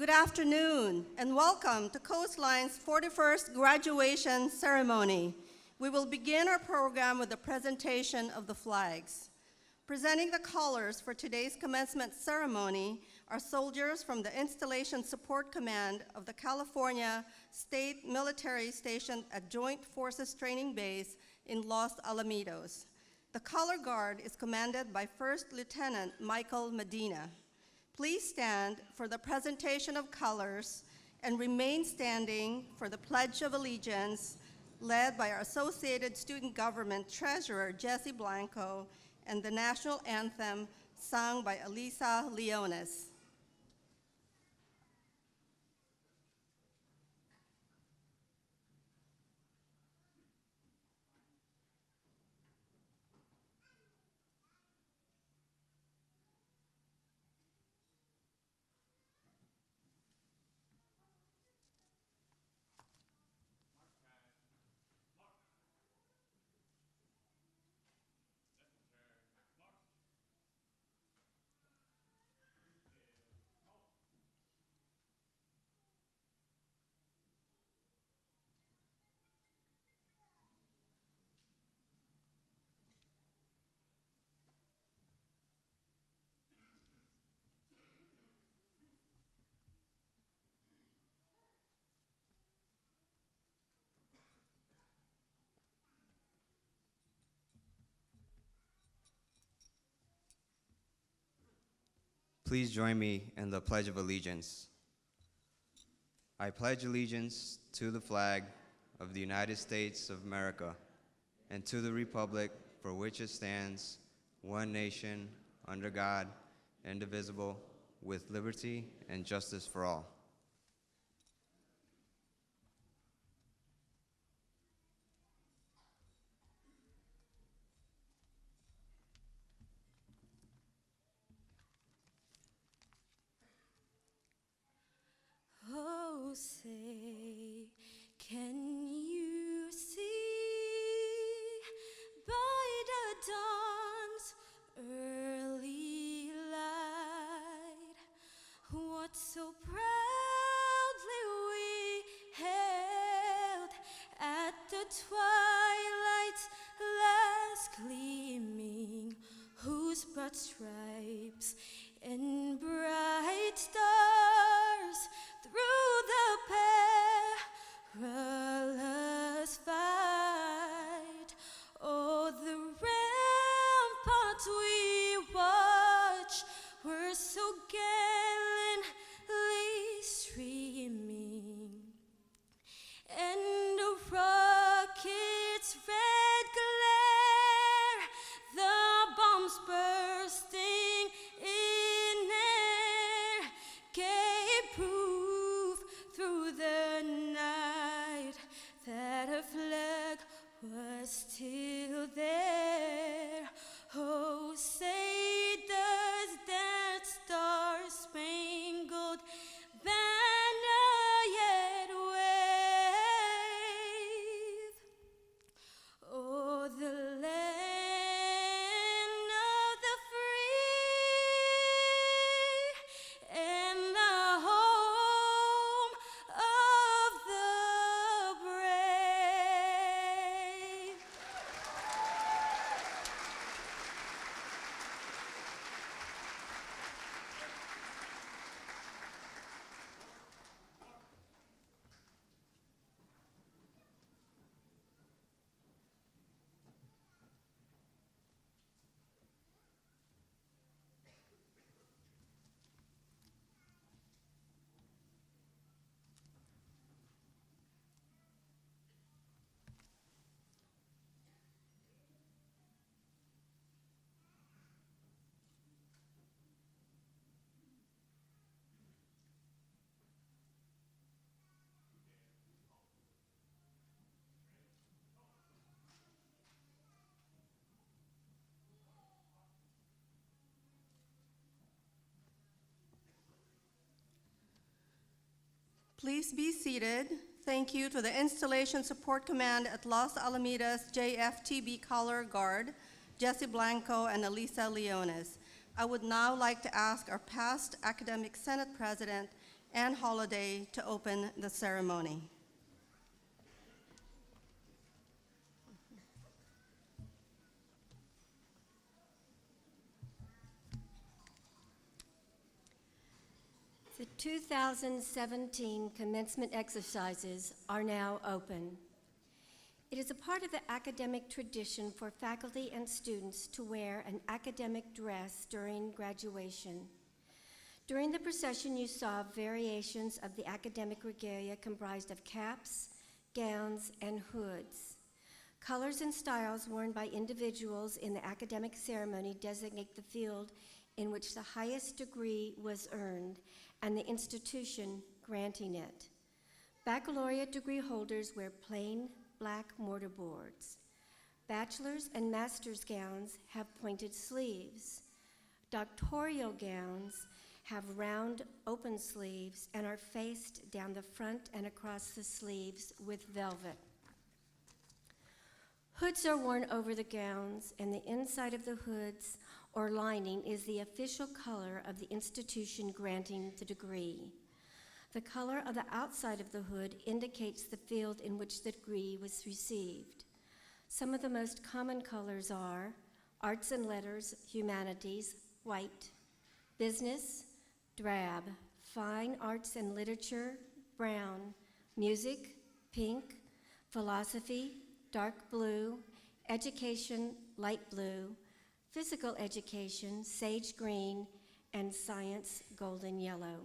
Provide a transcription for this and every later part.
Good afternoon, and welcome to Coastline's 41st graduation ceremony. We will begin our program with a presentation of the flags. Presenting the colors for today's commencement ceremony are soldiers from the Installation Support Command of the California State Military Station at Joint Forces Training Base in Los Alamitos. The color guard is commanded by First Lieutenant Michael Medina. Please stand for the presentation of colors and remain standing for the Pledge of Allegiance, led by our Associated Student Government Treasurer, Jesse Blanco, and the National Anthem, sung by Elisa Leones. Please join me in the Pledge of Allegiance. I pledge allegiance to the flag of the United States of America and to the republic for which it stands, one nation, under God, indivisible, with liberty and justice for all. Oh, say, can you see by the dawn's early light what so proudly we hailed at the twilight's last gleaming, whose broad stripes and bright stars through the perilous fight, oh, the ramparts we watch were so gallantly streaming, and the rocket's red glare, the bombs bursting in air, gave proof through the night that a flag was still there. Oh, say does that star-spangled banner yet wave? Oh, the land of the free and the home of the brave. Please be seated. Thank you to the Installation Support Command at Los Alamitos JFTB Color Guard, Jesse Blanco and Elisa Leones. I would now like to ask our past Academic Senate President Ann Holliday to open the ceremony. The 2017 commencement exercises are now open. It is a part of the academic tradition for faculty and students to wear an academic dress during graduation. During the procession, you saw variations of the academic regalia comprised of caps, gowns, and hoods. Colors and styles worn by individuals in the academic ceremony designate the field in which the highest degree was earned and the institution granting it. Baccalaureate degree holders wear plain black mortarboards. Bachelor's and master's gowns have pointed sleeves. Doctoral gowns have round open sleeves and are faced down the front and across the sleeves with velvet. Hoods are worn over the gowns, and the inside of the hoods or lining is the official color of the institution granting the degree. The color of the outside of the hood indicates the field in which the degree was received. Some of the most common colors are arts and letters, humanities, white, business, drab, fine arts and literature, brown, music, pink, philosophy, dark blue, education, light blue, physical education, sage green, and science, golden yellow.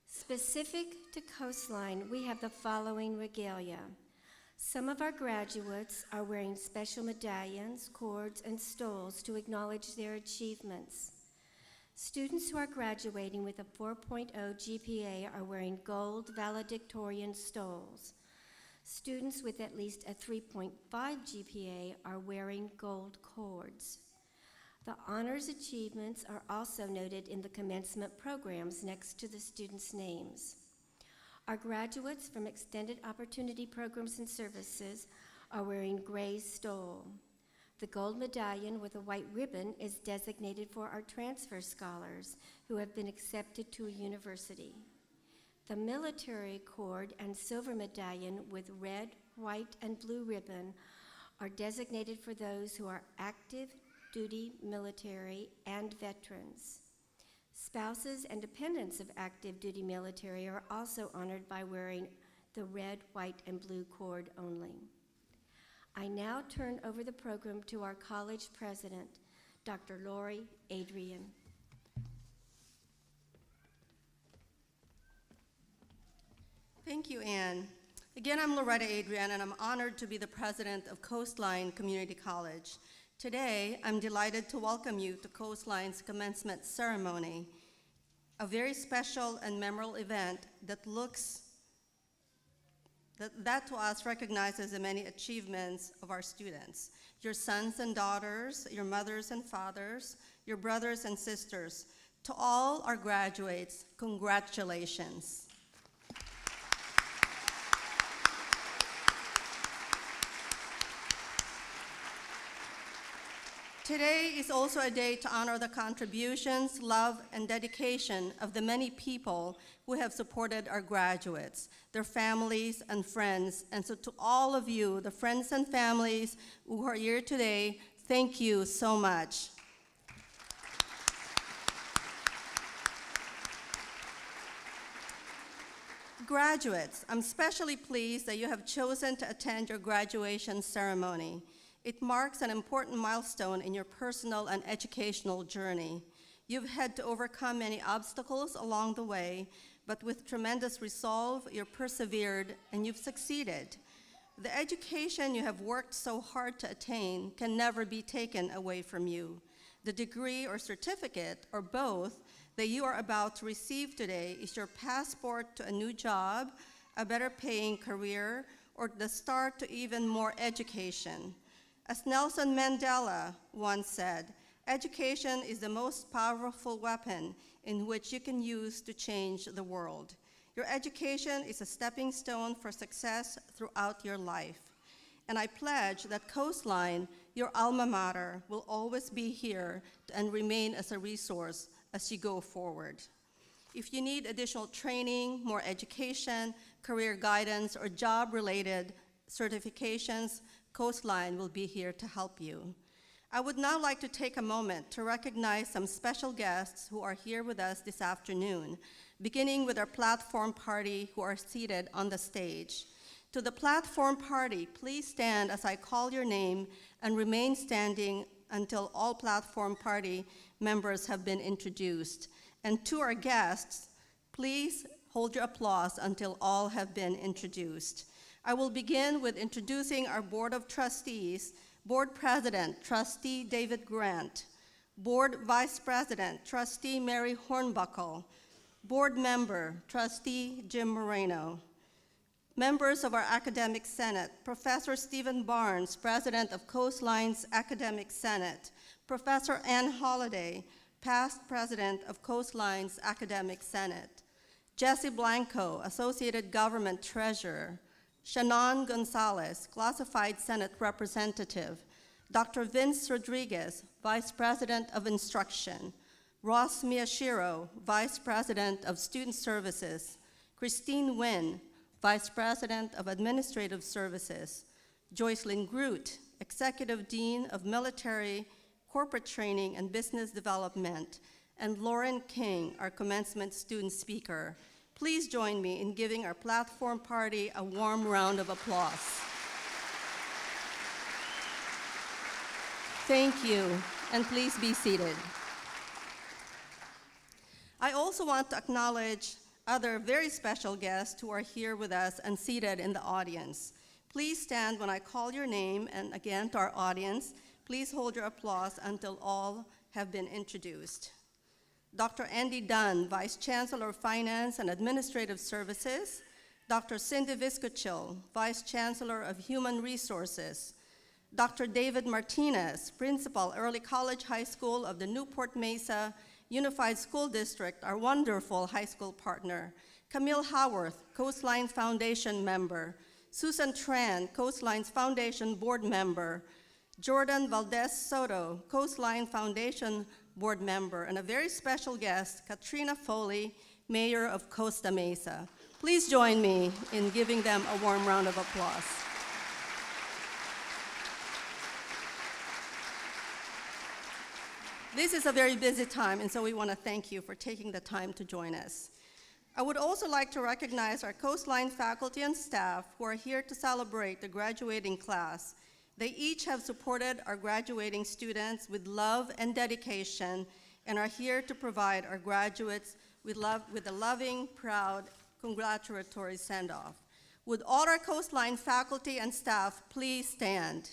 Specific to Coastline, we have the following regalia. Some of our graduates are wearing special medallions, cords, and stoles to acknowledge their achievements. Students who are graduating with a 4.0 GPA are wearing gold valedictorian stoles. Students with at least a 3.5 GPA are wearing gold cords. The honors achievements are also noted in the commencement programs next to the students' names. Our graduates from extended opportunity programs and services are wearing gray stole. The gold medallion with a white ribbon is designated for our transfer scholars who have been accepted to a university. The military cord and silver medallion with red, white, and blue ribbon are designated for those who are active duty military and veterans. Spouses and dependents of active duty military are also honored by wearing the red, white, and blue cord only. I now turn over the program to our college president, Dr. Lori Adrian. Thank you, Ann. Again, I'm Loretta Adrian, and I'm honored to be the president of Coastline Community College. Today, I'm delighted to welcome you to Coastline's commencement ceremony, a very special and memorable event that to us recognizes the many achievements of our students, your sons and daughters, your mothers and fathers, your brothers and sisters. To all our graduates, congratulations. Today is also a day to honor the contributions, love, and dedication of the many people who have supported our graduates, their families and friends. And so to all of you, the friends and families who are here today, thank you so much. Graduates, I'm especially pleased that you have chosen to attend your graduation ceremony. It marks an important milestone in your personal and educational journey. You've had to overcome many obstacles along the way, but with tremendous resolve, you've persevered and you've succeeded. The education you have worked so hard to attain can never be taken away from you. The degree or certificate, or both, that you are about to receive today is your passport to a new job, a better paying career, or the start to even more education. As Nelson Mandela once said, education is the most powerful weapon in which you can use to change the world. Your education is a stepping stone for success throughout your life. And I pledge that Coastline, your alma mater, will always be here and remain as a resource as you go forward. If you need additional training, more education, career guidance, or job-related certifications, Coastline will be here to help you. I would now like to take a moment to recognize some special guests who are here with us this afternoon, beginning with our platform party who are seated on the stage. To the platform party, please stand as I call your name and remain standing until all platform party members have been introduced. And to our guests, please hold your applause until all have been introduced. I will begin with introducing our Board of Trustees. Board President, Trustee David Grant. Board Vice President, Trustee Mary Hornbuckle. Board Member, Trustee Jim Moreno. Members of our Academic Senate, Professor Stephen Barnes, President of Coastline's Academic Senate. Professor Ann Holliday, past President of Coastline's Academic Senate. Jesse Blanco, Associated Government Treasurer. Shannon Gonzalez, Classified Senate Representative. Dr. Vince Rodriguez, Vice President of Instruction. Ross Miyashiro, Vice President of Student Services. Christine Nguyen, Vice President of Administrative Services. Joycelyn Groot, Executive Dean of Military, Corporate Training, and Business Development. And Lauren King, our commencement student speaker. Please join me in giving our platform party a warm round of applause. Thank you, and please be seated. I also want to acknowledge other very special guests who are here with us and seated in the audience. Please stand when I call your name, and again to our audience, please hold your applause until all have been introduced. Dr. Andy Dunn, Vice Chancellor of Finance and Administrative Services. Dr. Cindy Viscochil, Vice Chancellor of Human Resources. Dr. David Martinez, Principal, Early College High School of the Newport Mesa Unified School District, our wonderful high school partner. Camille Howarth, Coastline Foundation member. Susan Tran, Coastline's Foundation Board member. Jordan Valdez Soto, Coastline Foundation Board member, and a very special guest, Katrina Foley, Mayor of Costa Mesa. Please join me in giving them a warm round of applause. This is a very busy time, and so we want to thank you for taking the time to join us. I would also like to recognize our Coastline faculty and staff who are here to celebrate the graduating class. They each have supported our graduating students with love and dedication and are here to provide our graduates with a loving, proud, congratulatory send-off. Would all our Coastline faculty and staff please stand?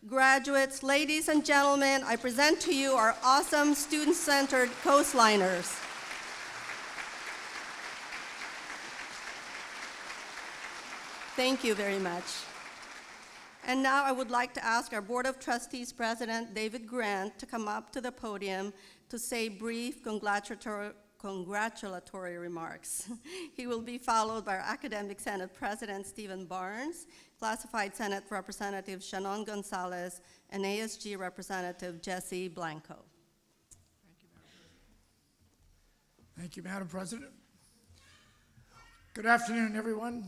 Graduates, ladies and gentlemen, I present to you our awesome student-centered Coastliners. Thank you very much. And now I would like to ask our Board of Trustees President, David Grant, to come up to the podium to say brief congratulatory remarks. He will be followed by our Academic Senate President, Stephen Barnes, Classified Senate Representative Shannon Gonzalez, and ASG Representative Jesse Blanco. Thank you, Madam President. Good afternoon, everyone.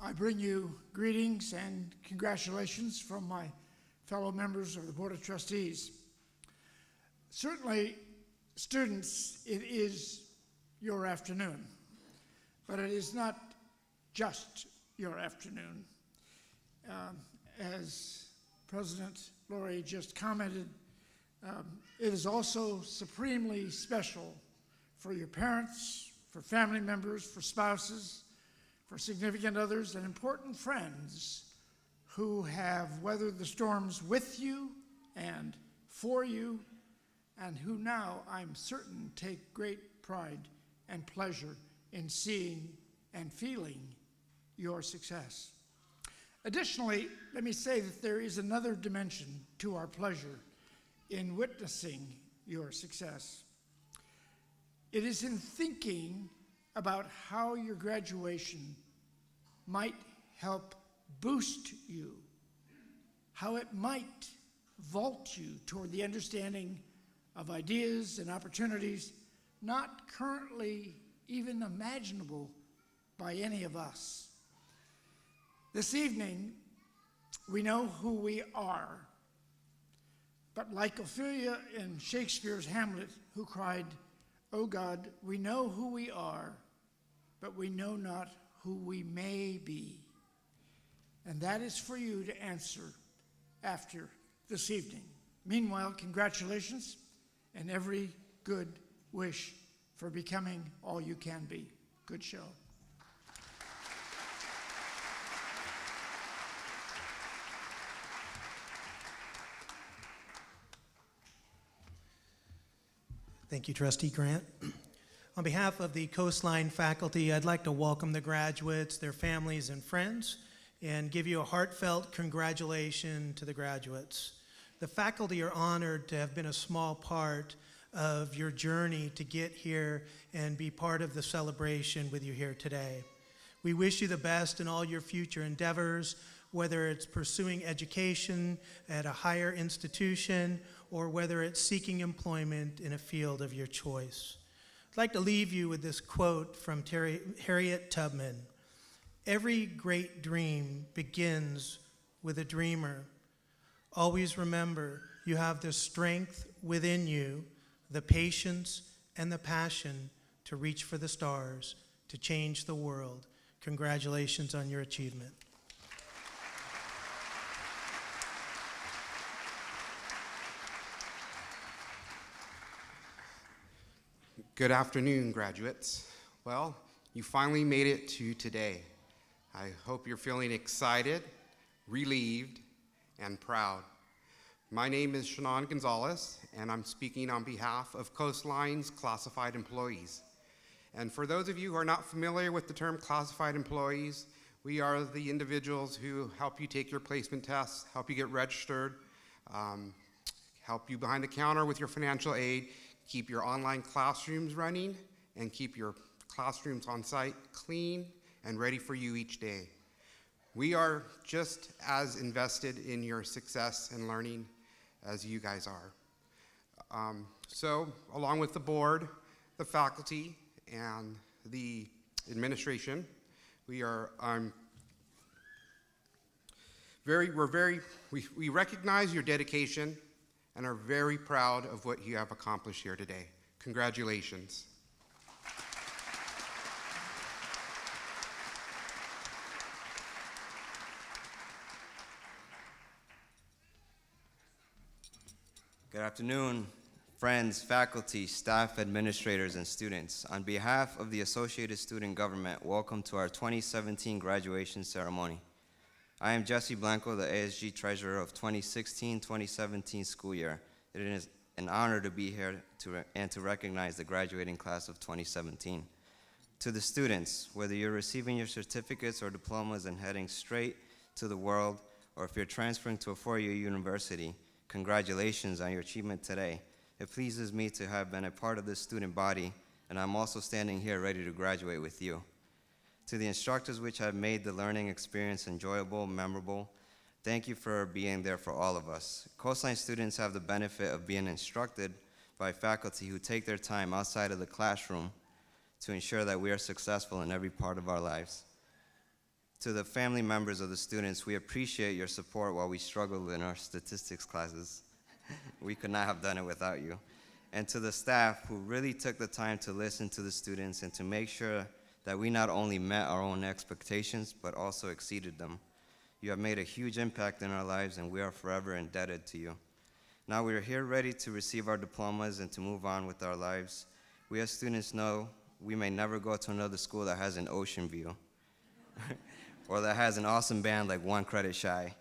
I bring you greetings and congratulations from my fellow members of the Board of Trustees. Certainly, students, it is your afternoon, but it is not just your afternoon. As President Lori just commented, it is also supremely special for your parents, for family members, for spouses, for significant others, and important friends who have weathered the storms with you and for you, and who now, I'm certain, take great pride and pleasure in seeing and feeling your success. Additionally, let me say that there is another dimension to our pleasure in witnessing your success. It is in thinking about how your graduation might help boost you, how it might vault you toward the understanding of ideas and opportunities not currently even imaginable by any of us. This evening, we know who we are, but like Ophelia in Shakespeare's Hamlet, who cried, "O God, we know who we are, but we know not who we may be." And that is for you to answer after this evening. Meanwhile, congratulations and every good wish for becoming all you can be. Good show. Thank you, Trustee Grant. On behalf of the Coastline faculty, I'd like to welcome the graduates, their families, and friends, and give you a heartfelt congratulations to the graduates. The faculty are honored to have been a small part of your journey to get here and be part of the celebration with you here today. We wish you the best in all your future endeavors, whether it's pursuing education at a higher institution or whether it's seeking employment in a field of your choice. I'd like to leave you with this quote from Harriet Tubman. "Every great dream begins with a dreamer. Always remember, you have the strength within you, the patience and the passion to reach for the stars, to change the world." Congratulations on your achievement. Good afternoon, graduates. Well, you finally made it to today. I hope you're feeling excited, relieved, and proud. My name is Shannon Gonzalez, and I'm speaking on behalf of Coastline's classified employees. And for those of you who are not familiar with the term classified employees, we are the individuals who help you take your placement tests, help you get registered, help you behind the counter with your financial aid, keep your online classrooms running, and keep your classrooms on site clean and ready for you each day. We are just as invested in your success and learning as you guys are. So, along with the board, the faculty, and the administration, we recognize your dedication and are very proud of what you have accomplished here today. Congratulations. Good afternoon, friends, faculty, staff, administrators, and students. On behalf of the Associated Student Government, welcome to our 2017 graduation ceremony. I am Jesse Blanco, the ASG Treasurer of 2016-2017 school year. It is an honor to be here and to recognize the graduating class of 2017. To the students, whether you're receiving your certificates or diplomas and heading straight to the world, or if you're transferring to a four-year university, congratulations on your achievement today. It pleases me to have been a part of this student body, and I'm also standing here ready to graduate with you. To the instructors which have made the learning experience enjoyable, memorable, thank you for being there for all of us. Coastline students have the benefit of being instructed by faculty who take their time outside of the classroom to ensure that we are successful in every part of our lives. To the family members of the students, we appreciate your support while we struggled in our statistics classes. We could not have done it without you. And to the staff who really took the time to listen to the students and to make sure that we not only met our own expectations, but also exceeded them. You have made a huge impact in our lives, and we are forever indebted to you. Now we are here ready to receive our diplomas and to move on with our lives. We as students know we may never go to another school that has an ocean view or that has an awesome band like One Credit Shy.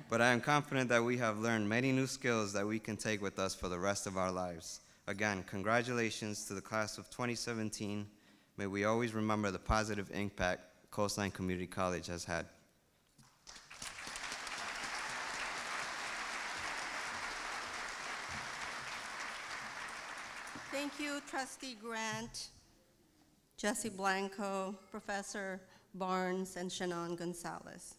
But I am confident that we have learned many new skills that we can take with us for the rest of our lives. Again, congratulations to the class of 2017. May we always remember the positive impact Coastline Community College has had. Thank you, Trustee Grant, Jesse Blanco, Professor Barnes, and Shannon Gonzalez.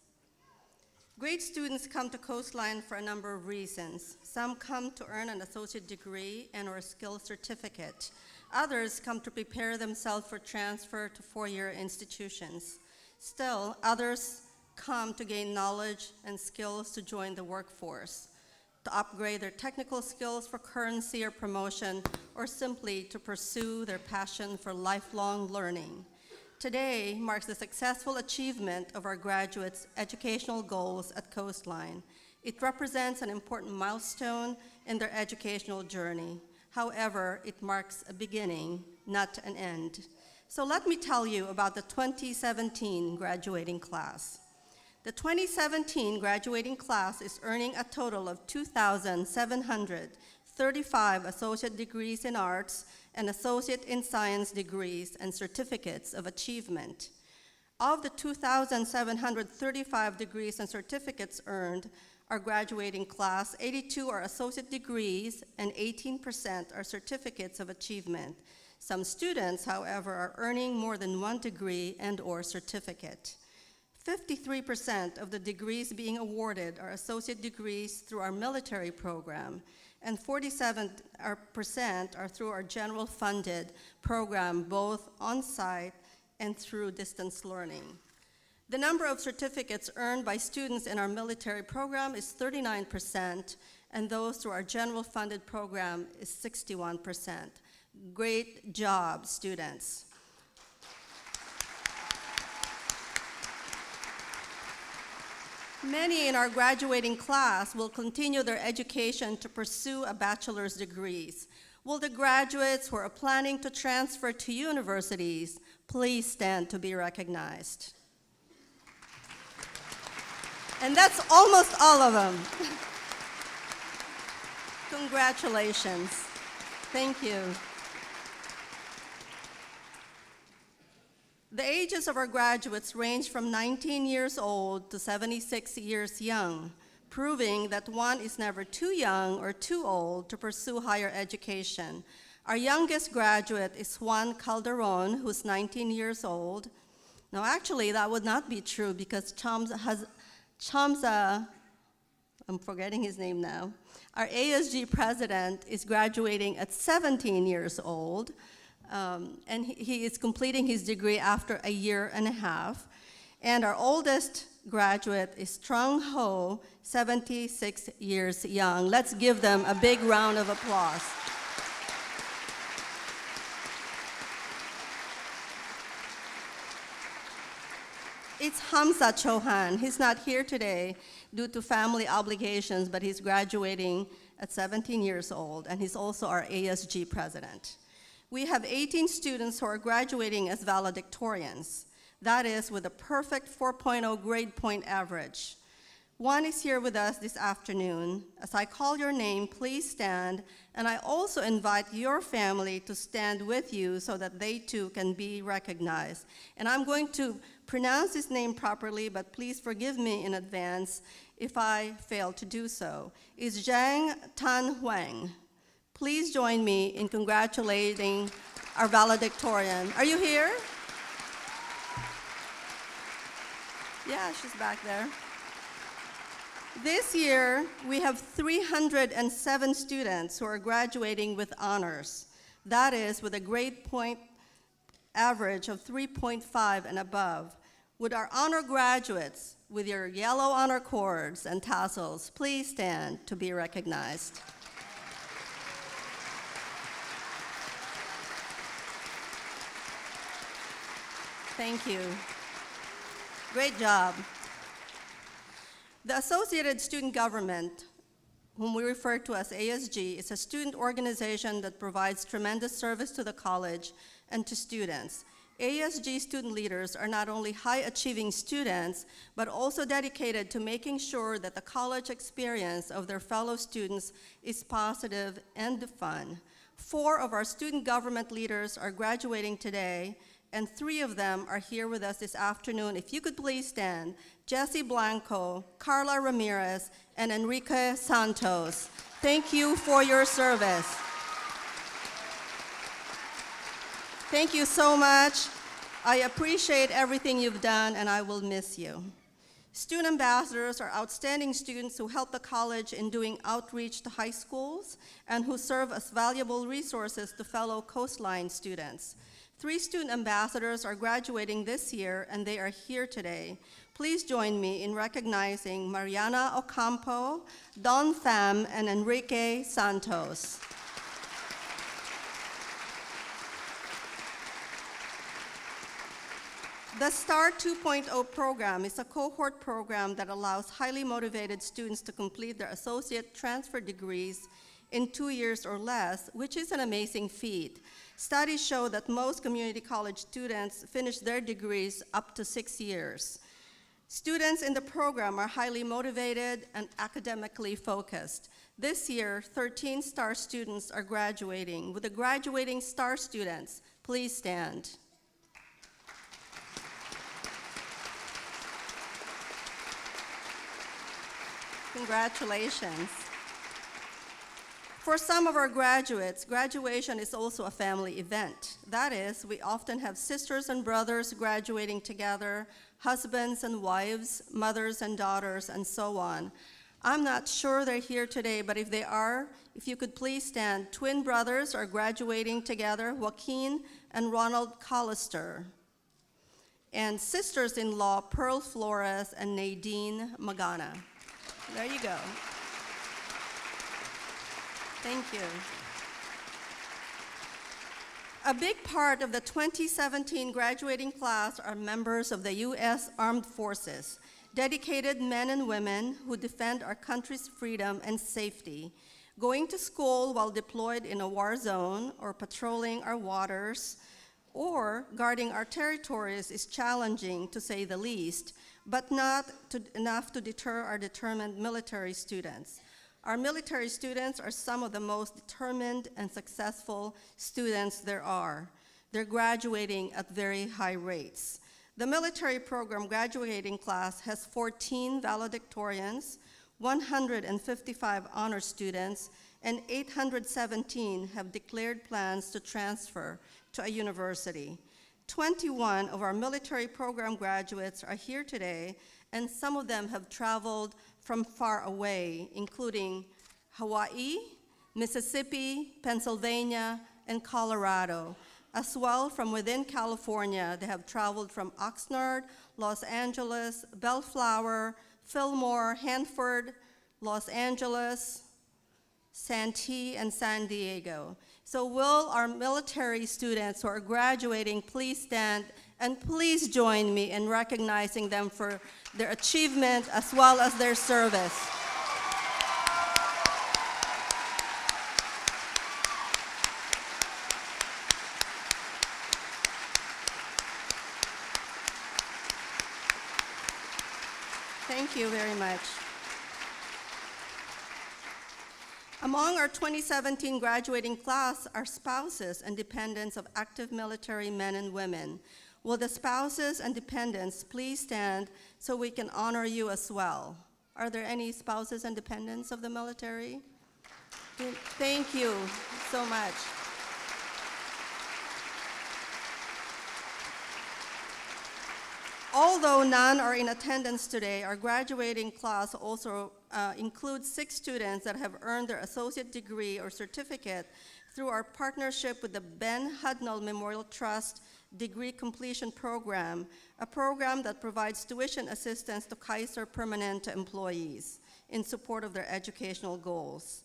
Great students come to Coastline for a number of reasons. Some come to earn an associate degree and/or skill certificate. Others come to prepare themselves for transfer to four-year institutions. Still, others come to gain knowledge and skills to join the workforce, to upgrade their technical skills for currency or promotion, or simply to pursue their passion for lifelong learning. Today marks the successful achievement of our graduates' educational goals at Coastline. It represents an important milestone in their educational journey. However, it marks a beginning, not an end. So let me tell you about the 2017 graduating class. The 2017 graduating class is earning a total of 2,735 associate degrees in arts and associate in science degrees and certificates of achievement. Of the 2,735 degrees and certificates earned, our graduating class, 82 are associate degrees and 18% are certificates of achievement. Some students, however, are earning more than one degree and/or certificate. 53% of the degrees being awarded are associate degrees through our military program, and 47% are through our general funded program, both on-site and through distance learning. The number of certificates earned by students in our military program is 39%, and those through our general funded program is 61%. Great job, students. Many in our graduating class will continue their education to pursue a bachelor's degrees. Will the graduates who are planning to transfer to universities please stand to be recognized? And that's almost all of them. Congratulations. Thank you. The ages of our graduates range from 19 years old to 76 years young, proving that one is never too young or too old to pursue higher education. Our youngest graduate is Juan Calderon, who's 19 years old. Now, actually, that would not be true because Chamza, I'm forgetting his name now, our ASG president is graduating at 17 years old. And he is completing his degree after a year and a half. And our oldest graduate is Trung Ho, 76 years young. Let's give them a big round of applause. It's Hamza Chauhan. He's not here today due to family obligations, but he's graduating at 17 years old, and he's also our ASG president. We have 18 students who are graduating as valedictorians. That is, with a perfect 4.0 grade point average. One is here with us this afternoon. As I call your name, please stand, and I also invite your family to stand with you so that they too can be recognized. And I'm going to pronounce his name properly, but please forgive me in advance if I fail to do so. It's Zhang Tan Huang. Please join me in congratulating our valedictorian. Are you here? Yeah, she's back there. This year, we have 307 students who are graduating with honors. That is, with a grade point average of 3.5 and above. Would our honor graduates, with your yellow honor cords and tassels, please stand to be recognized. Thank you. Great job. The Associated Student Government, whom we refer to as ASG, is a student organization that provides tremendous service to the college and to students. ASG student leaders are not only high-achieving students, but also dedicated to making sure that the college experience of their fellow students is positive and fun. 4 of our student government leaders are graduating today, and 3 of them are here with us this afternoon. If you could please stand, Jesse Blanco, Carla Ramirez, and Enrique Santos. Thank you for your service. Thank you so much. I appreciate everything you've done, and I will miss you. Student ambassadors are outstanding students who help the college in doing outreach to high schools and who serve as valuable resources to fellow Coastline students. 3 student ambassadors are graduating this year, and they are here today. Please join me in recognizing Mariana Ocampo, Don Pham, and Enrique Santos. The STAR 2.0 program is a cohort program that allows highly motivated students to complete their associate transfer degrees in 2 years or less, which is an amazing feat. Studies show that most community college students finish their degrees up to 6 years. Students in the program are highly motivated and academically focused. This year, 13 STAR students are graduating. Would the graduating STAR students please stand? Congratulations. For some of our graduates, graduation is also a family event. That is, we often have sisters and brothers graduating together, husbands and wives, mothers and daughters, and so on. I'm not sure they're here today, but if they are, if you could please stand. Twin brothers are graduating together, Joaquin and Ronald Collister. And sisters-in-law, Pearl Flores and Nadine Magana. There you go. Thank you. A big part of the 2017 graduating class are members of the U.S. Armed Forces, dedicated men and women who defend our country's freedom and safety. Going to school while deployed in a war zone or patrolling our waters or guarding our territories is challenging, to say the least, but not enough to deter our determined military students. Our military students are some of the most determined and successful students there are. They're graduating at very high rates. The military program graduating class has 14 valedictorians, 155 honor students, and 817 have declared plans to transfer to a university. 21 of our military program graduates are here today, and some of them have traveled from far away, including Hawaii, Mississippi, Pennsylvania, and Colorado. As well, from within California, they have traveled from Oxnard, Los Angeles, Bellflower, Fillmore, Hanford, Los Angeles, Santee, and San Diego. So will our military students who are graduating please stand and please join me in recognizing them for their achievement as well as their service. Thank you very much. Among our 2017 graduating class are spouses and dependents of active military men and women. Will the spouses and dependents please stand so we can honor you as well? Are there any spouses and dependents of the military? Thank you so much. Although none are in attendance today, our graduating class also includes 6 students that have earned their associate degree or certificate through our partnership with the Ben Hudnall Memorial Trust Degree Completion Program, a program that provides tuition assistance to Kaiser Permanente employees in support of their educational goals.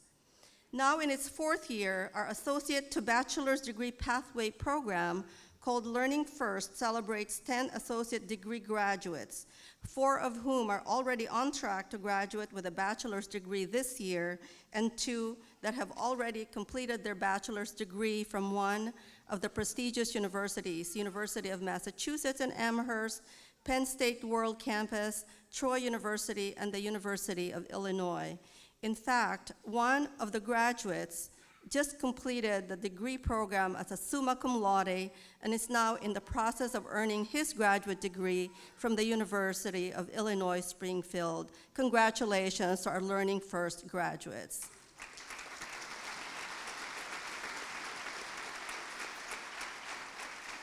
Now in its 4th year, our associate to bachelor's degree pathway program called Learning First celebrates 10 associate degree graduates, 4 of whom are already on track to graduate with a bachelor's degree this year, and 2 that have already completed their bachelor's degree from one of the prestigious universities, University of Massachusetts in Amherst, Penn State World Campus, Troy University, and the University of Illinois. In fact, one of the graduates just completed the degree program as a summa cum laude and is now in the process of earning his graduate degree from the University of Illinois Springfield. Congratulations to our Learning First graduates.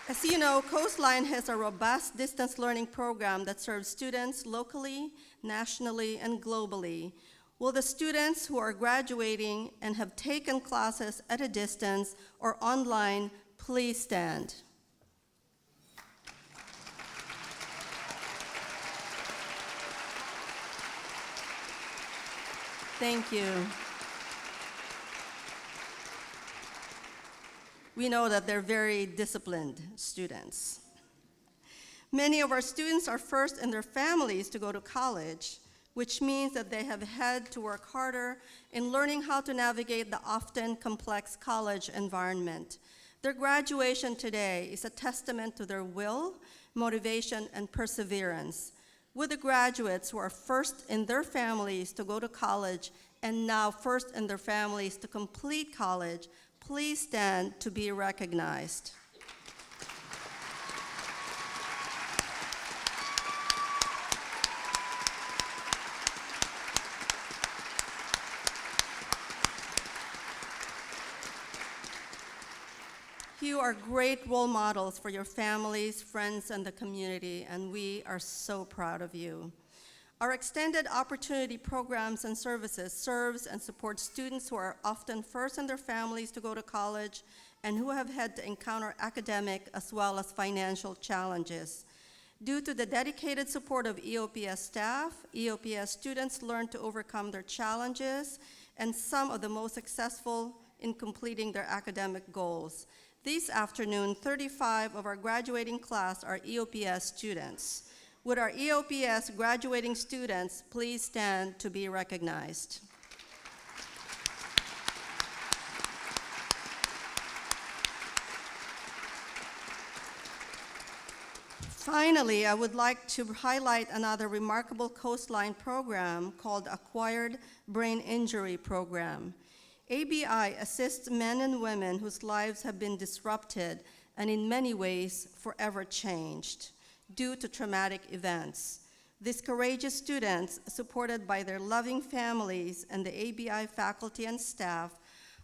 As you know, Coastline has a robust distance learning program that serves students locally, nationally, and globally. Will the students who are graduating and have taken classes at a distance or online please stand? Thank you. We know that they're very disciplined students. Many of our students are first in their families to go to college, which means that they have had to work harder in learning how to navigate the often complex college environment. Their graduation today is a testament to their will, motivation, and perseverance. With the graduates who are first in their families to go to college and now first in their families to complete college, please stand to be recognized. You are great role models for your families, friends, and the community, and we are so proud of you. Our extended opportunity programs and services serves and supports students who are often first in their families to go to college and who have had to encounter academic as well as financial challenges. Due to the dedicated support of EOPS staff, EOPS students learn to overcome their challenges and some of the most successful in completing their academic goals. This afternoon, 35 of our graduating class are EOPS students. Would our EOPS graduating students please stand to be recognized? Finally, I would like to highlight another remarkable Coastline program called Acquired Brain Injury Program. ABI assists men and women whose lives have been disrupted and in many ways forever changed due to traumatic events. These courageous students, supported by their loving families and the ABI faculty and staff,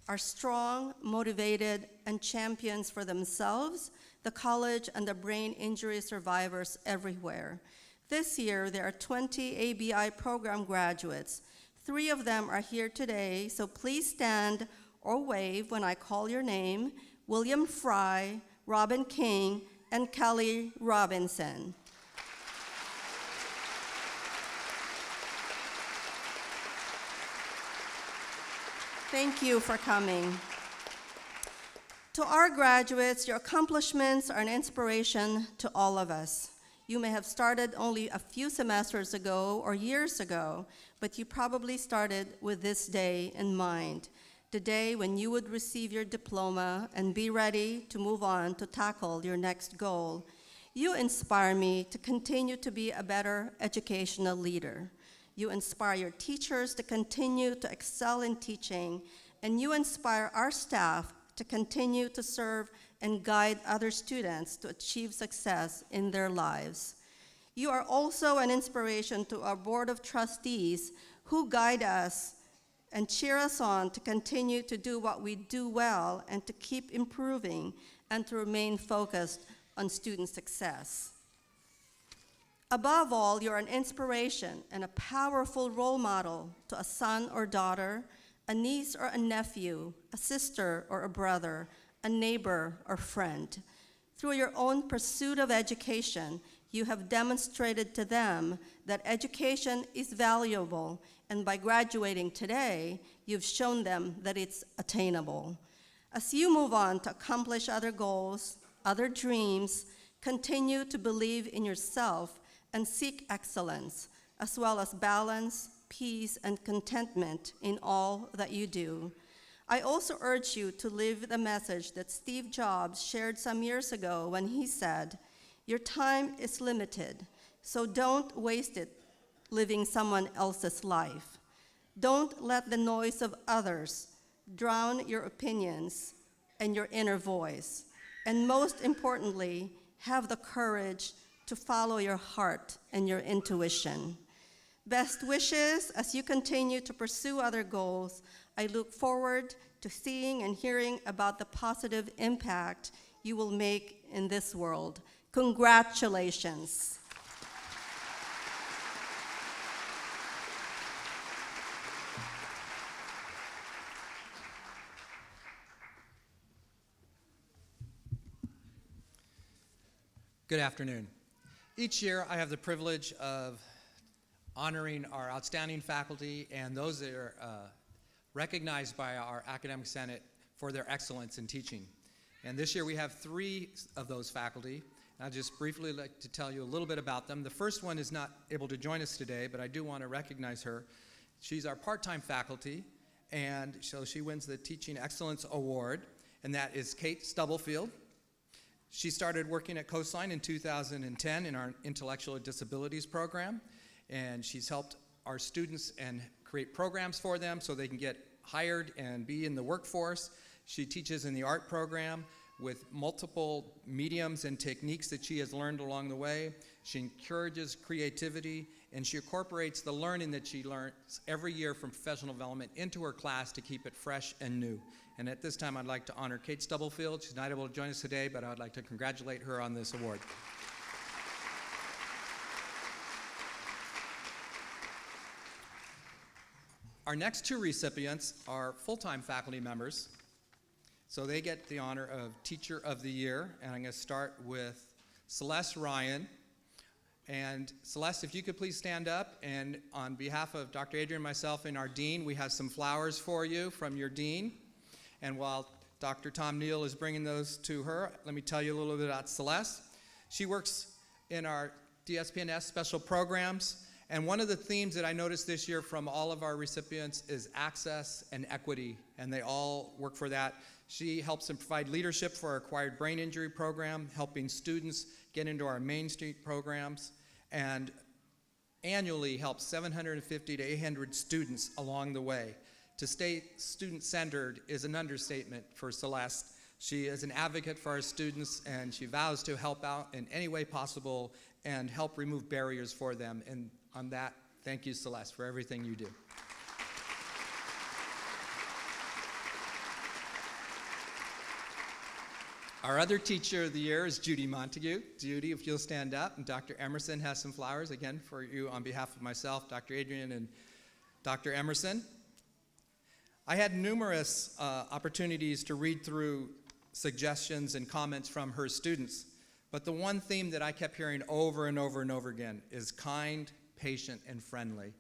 are strong, motivated, and champions for themselves, the college, and the brain injury survivors everywhere. This year, there are 20 ABI program graduates. 3 of them are here today, so please stand or wave when I call your name: William Fry, Robin King, and Kelly Robinson. Thank you for coming. To our graduates, your accomplishments are an inspiration to all of us. You may have started only a few semesters ago or years ago, but you probably started with this day in mind, the day when you would receive your diploma and be ready to move on to tackle your next goal. You inspire me to continue to be a better educational leader. You inspire your teachers to continue to excel in teaching, and you inspire our staff to continue to serve and guide other students to achieve success in their lives. You are also an inspiration to our Board of Trustees who guide us and cheer us on to continue to do what we do well and to keep improving and to remain focused on student success. Above all, you're an inspiration and a powerful role model to a son or daughter, a niece or a nephew, a sister or a brother, a neighbor or friend. Through your own pursuit of education, you have demonstrated to them that education is valuable, and by graduating today, you've shown them that it's attainable. As you move on to accomplish other goals, other dreams, continue to believe in yourself and seek excellence, as well as balance, peace, and contentment in all that you do. I also urge you to live the message that Steve Jobs shared some years ago when he said, "Your time is limited, so don't waste it living someone else's life. Don't let the noise of others drown your opinions and your inner voice. And most importantly, have the courage to follow your heart and your intuition." Best wishes as you continue to pursue other goals. I look forward to seeing and hearing about the positive impact you will make in this world. Congratulations. Good afternoon. Each year, I have the privilege of honoring our outstanding faculty and those that are recognized by our Academic Senate for their excellence in teaching. And this year, we have 3 of those faculty. I'll just briefly like to tell you a little bit about them. The first one is not able to join us today, but I do want to recognize her. She's our part-time faculty, and so she wins the Teaching Excellence Award, and that is Kate Stubblefield. She started working at Coastline in 2010 in our Intellectual Disabilities program, and she's helped our students and create programs for them so they can get hired and be in the workforce. She teaches in the art program with multiple mediums and techniques that she has learned along the way. She encourages creativity, and she incorporates the learning that she learns every year from professional development into her class to keep it fresh and new. And at this time, I'd like to honor Kate Stubblefield. She's not able to join us today, but I'd like to congratulate her on this award. Our next 2 recipients are full-time faculty members. So they get the honor of Teacher of the Year, and I'm going to start with Celeste Ryan. And Celeste, if you could please stand up, and on behalf of Dr. Adrian, myself, and our dean, we have some flowers for you from your dean. And while Dr. Tom Neal is bringing those to her, let me tell you a little bit about Celeste. She works in our DSPNS special programs, and one of the themes that I noticed this year from all of our recipients is access and equity, and they all work for that. She helps and provide leadership for our acquired brain injury program, helping students get into our Main Street programs, and annually helps 750 to 800 students along the way. To stay student-centered is an understatement for Celeste. She is an advocate for our students, and she vows to help out in any way possible and help remove barriers for them. And on that, thank you, Celeste, for everything you do. Our other Teacher of the Year is Judy Montague. Judy, if you'll stand up, and Dr. Emerson has some flowers, again, for you on behalf of myself, Dr. Adrian, and Dr. Emerson. I had numerous opportunities to read through suggestions and comments from her students, but the one theme that I kept hearing over and over and over again is kind, patient, and friendly.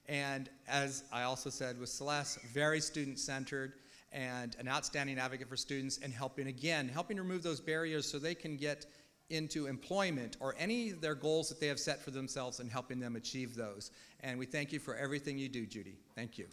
And as I also said with Celeste, very student-centered and an outstanding advocate for students, and helping remove those barriers so they can get into employment or any of their goals that they have set for themselves, and helping them achieve those. And we thank you for everything you do, Judy. Thank you.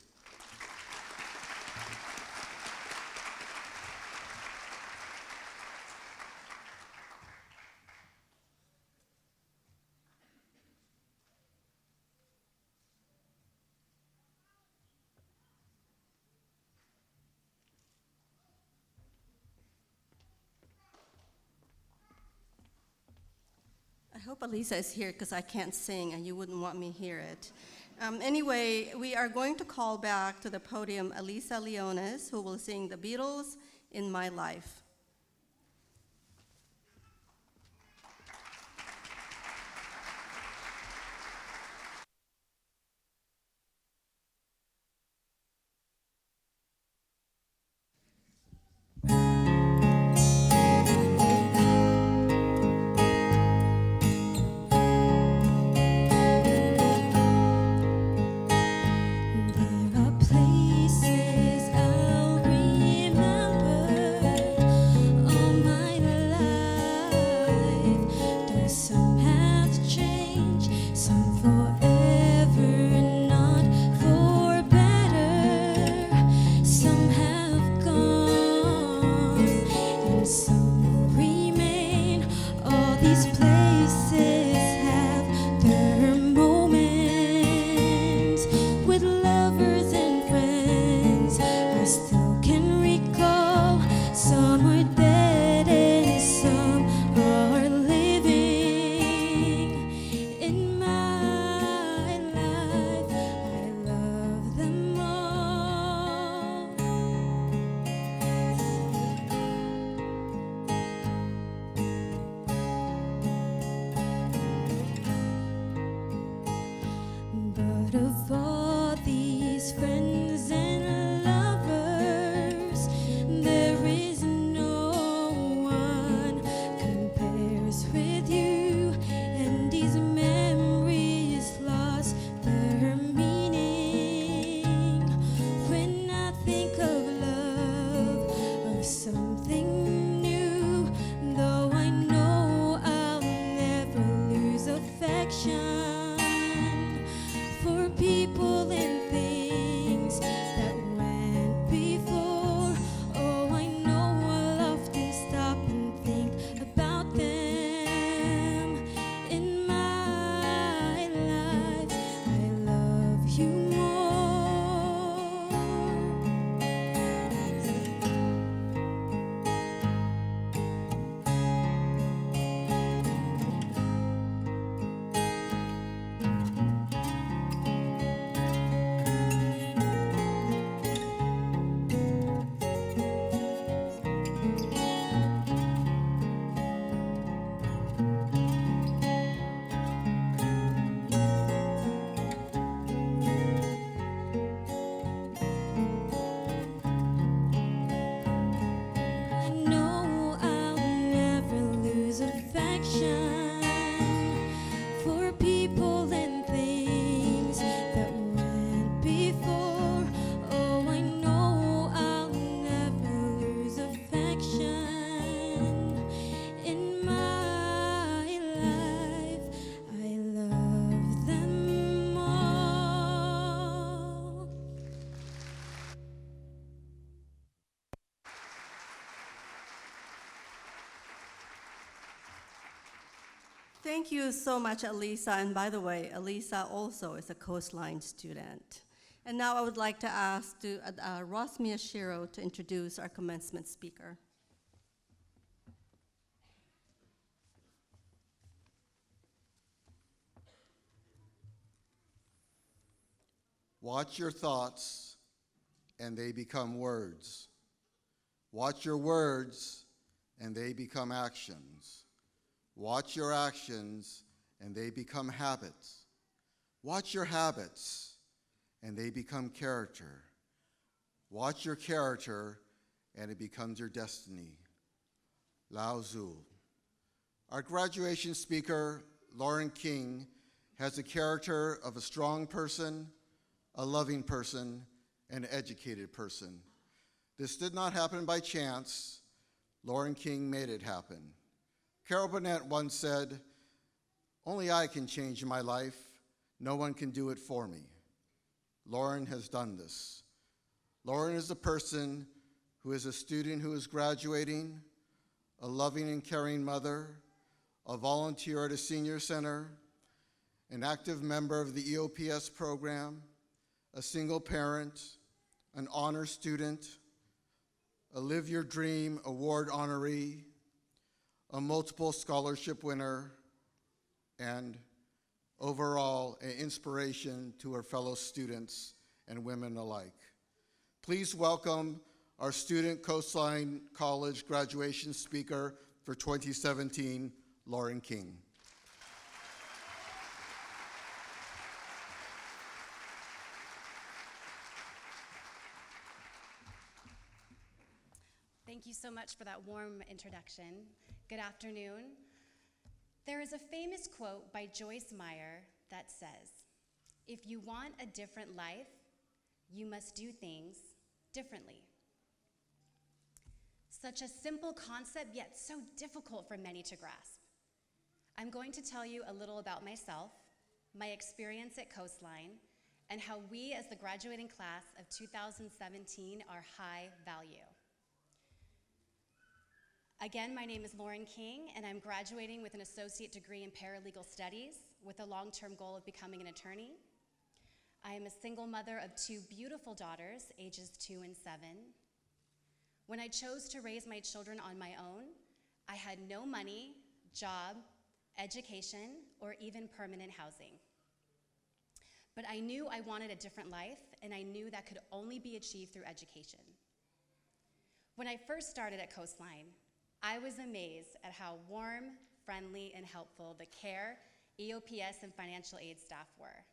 I hope Elisa is here because I can't sing and you wouldn't want me to hear it. Anyway, we are going to call back to the podium Elisa Leones, who will sing The Beatles, In My Life. There are places I'll remember for people and things that went before. Oh, I know I'll often stop and think about them. In my life, I love you more. I know I'll never lose affection for people and things that went before. Oh, I know I'll never lose affection. In my life, I love them all. Thank you so much, Elisa. And by the way, Elisa also is a Coastline student. And now I would like to ask Ross Miyashiro to introduce our commencement speaker. Watch your thoughts, and they become words. Watch your words, and they become actions. Watch your actions, and they become habits. Watch your habits, and they become character. Watch your character, and it becomes your destiny. Lao Tzu. Our graduation speaker, Lauren King, has the character of a strong person, a loving person, an educated person. This did not happen by chance. Lauren King made it happen. Carol Burnett once said, "Only I can change my life. No one can do it for me." Lauren has done this. Lauren is a person who is a student who is graduating, a loving and caring mother, a volunteer at a senior center, an active member of the EOPS program, a single parent, an honor student, a Live Your Dream Award honoree, a multiple scholarship winner, and overall an inspiration to our fellow students and women alike. Please welcome our student Coastline College graduation speaker for 2017, Lauren King. Thank you so much for that warm introduction. Good afternoon. There is a famous quote by Joyce Meyer that says, "If you want a different life, you must do things differently." Such a simple concept, yet so difficult for many to grasp. I'm going to tell you a little about myself, my experience at Coastline, and how we as the graduating class of 2017 are high value. Again, my name is Lauren King, and I'm graduating with an associate degree in paralegal studies with a long-term goal of becoming an attorney. I am a single mother of two beautiful daughters, ages 2 and 7. When I chose to raise my children on my own, I had no money, job, education, or even permanent housing. But I knew I wanted a different life, and I knew that could only be achieved through education. When I first started at Coastline, I was amazed at how warm, friendly, and helpful the care, EOPS, and financial aid staff were.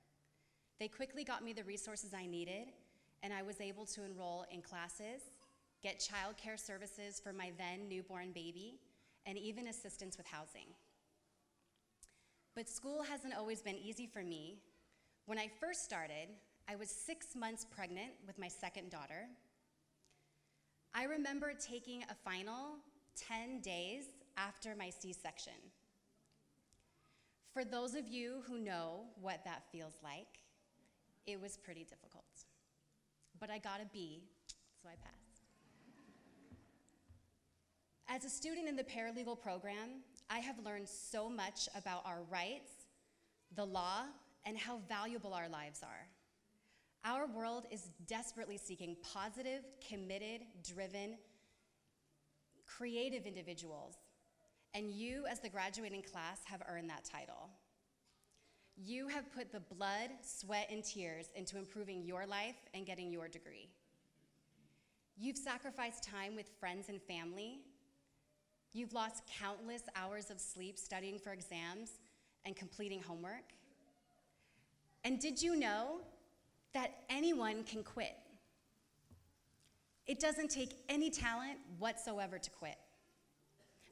They quickly got me the resources I needed, and I was able to enroll in classes, get childcare services for my then newborn baby, and even assistance with housing. But school hasn't always been easy for me. When I first started, I was 6 months pregnant with my second daughter. I remember taking a final 10 days after my C-section. For those of you who know what that feels like, It was pretty difficult. But I got a B, so I passed. As a student in the paralegal program, I have learned so much about our rights, the law, and how valuable our lives are. Our world is desperately seeking positive, committed, driven, creative individuals, and you, as the graduating class, have earned that title. You have put the blood, sweat, and tears into improving your life and getting your degree. You've sacrificed time with friends and family. You've lost countless hours of sleep studying for exams and completing homework. And did you know that anyone can quit? It doesn't take any talent whatsoever to quit,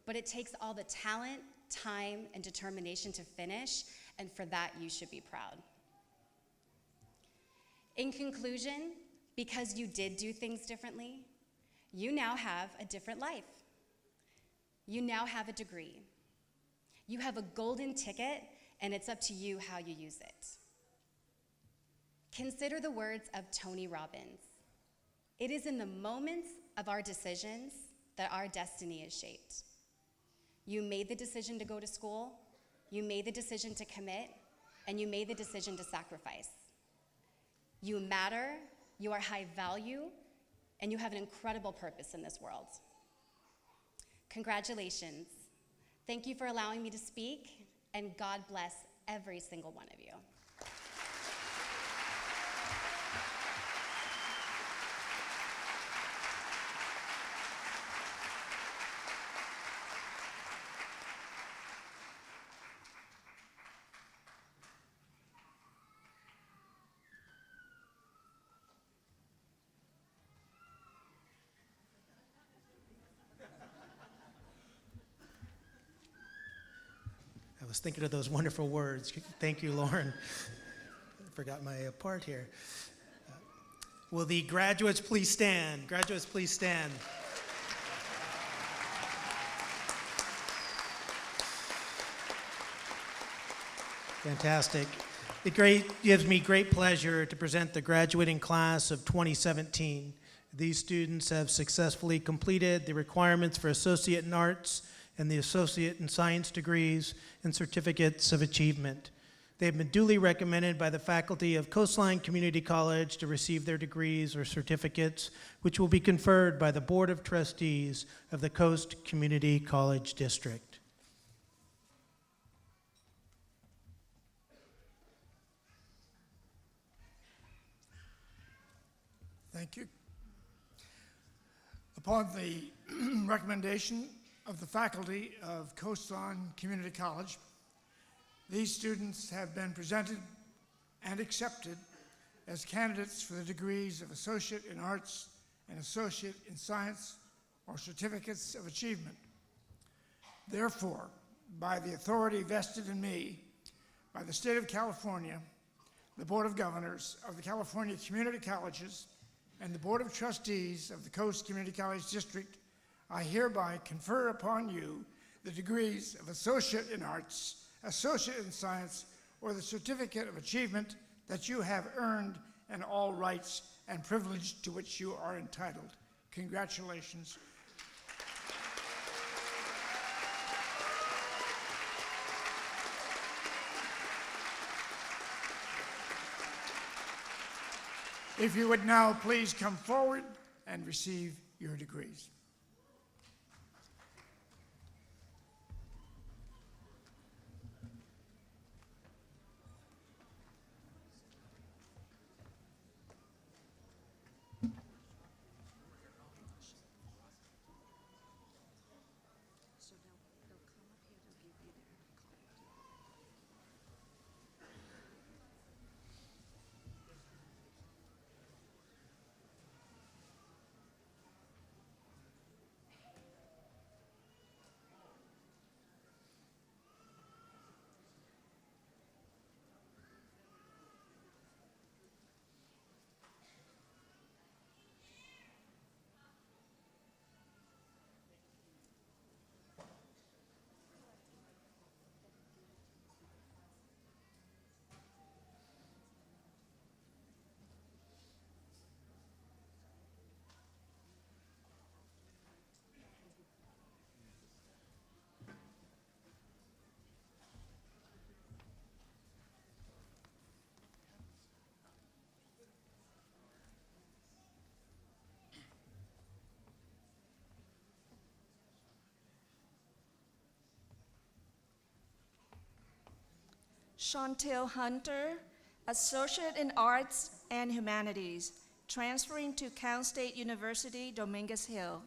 but it takes all the talent, time, and determination to finish, and for that you should be proud. In conclusion, because you did do things differently, you now have a different life. You now have a degree. You have a golden ticket, and it's up to you how you use it. Consider the words of Tony Robbins. It is in the moments of our decisions that our destiny is shaped. You made the decision to go to school, you made the decision to commit, and you made the decision to sacrifice. You matter, you are high value, and you have an incredible purpose in this world. Congratulations. Thank you for allowing me to speak, and God bless every single one of you. I was thinking of those wonderful words. Thank you, Lauren. I forgot my part here. Will the graduates please stand? Graduates, please stand. Fantastic. It gives me great pleasure to present the graduating class of 2017. These students have successfully completed the requirements for Associate in Arts and the Associate in Science degrees and Certificates of Achievement. They have been duly recommended by the faculty of Coastline Community College to receive their degrees or certificates, which will be conferred by the Board of Trustees of the Coast Community College District. Thank you. Upon the recommendation of the faculty of Coastline Community College, these students have been presented and accepted as candidates for the degrees of Associate in Arts and Associate in Science or Certificates of Achievement. Therefore, by the authority vested in me by the State of California, the Board of Governors of the California Community Colleges, and the Board of Trustees of the Coast Community College District, I hereby confer upon you the degrees of Associate in Arts, Associate in Science, or the Certificate of Achievement that you have earned and all rights and privilege to which you are entitled. Congratulations. If you would now please come forward and receive your degrees. Chantel Hunter, Associate in Arts and Humanities, transferring to Cal State University, Dominguez Hill.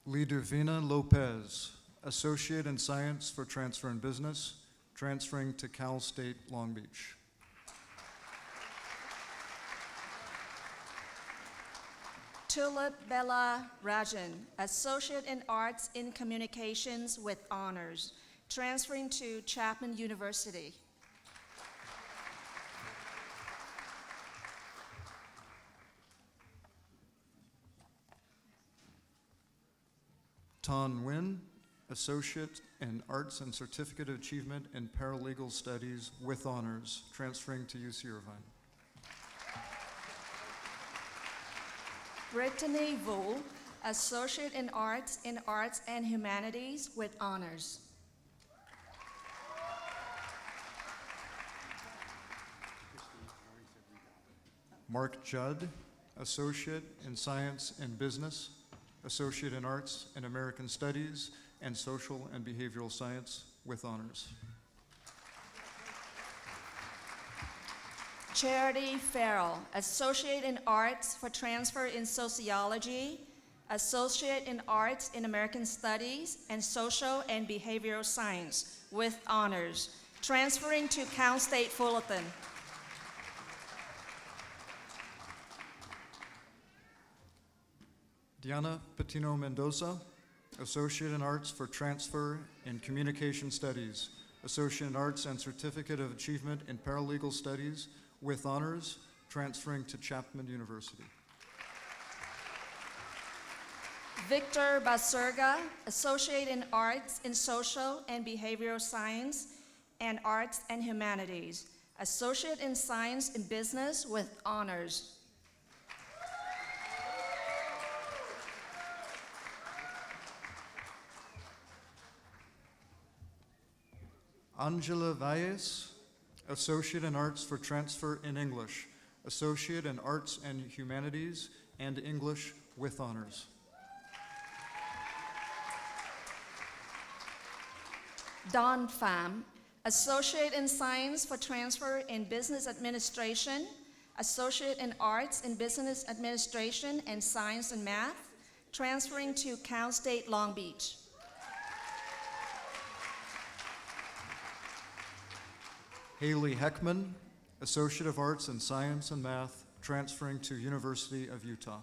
Liduvina Lopez, Associate in Science for Transfer in Business, transferring to Cal State Long Beach. Tulip Bella Rajan, Associate in Arts in Communications with honors, transferring to Chapman University. Tan Nguyen, Associate in Arts and Certificate of Achievement in Paralegal Studies with honors, transferring to UC Irvine. Brittany Vu, Associate in Arts and Humanities with honors. Mark Judd, Associate in Science and Business, Associate in Arts and American Studies, and Social and Behavioral Science with honors. Charity Farrell, Associate in Arts for transfer in Sociology, Associate in Arts in American Studies, and Social and Behavioral Science with honors, transferring to Cal State Fullerton. Diana Patino Mendoza, Associate in Arts for Transfer in Communication Studies, Associate in Arts and Certificate of Achievement in Paralegal Studies with honors, transferring to Chapman University. Victor Basurga, Associate in Arts in Social and Behavioral Science and Arts and Humanities, Associate in Science and Business with honors. Angela Valles, Associate in Arts for Transfer in English, Associate in Arts and Humanities and English with honors. Don Pham, Associate in Science for Transfer in Business Administration, Associate in Arts in Business Administration and Science and Math, transferring to Cal State Long Beach. Haley Heckman, Associate of Arts in Science and Math, transferring to University of Utah.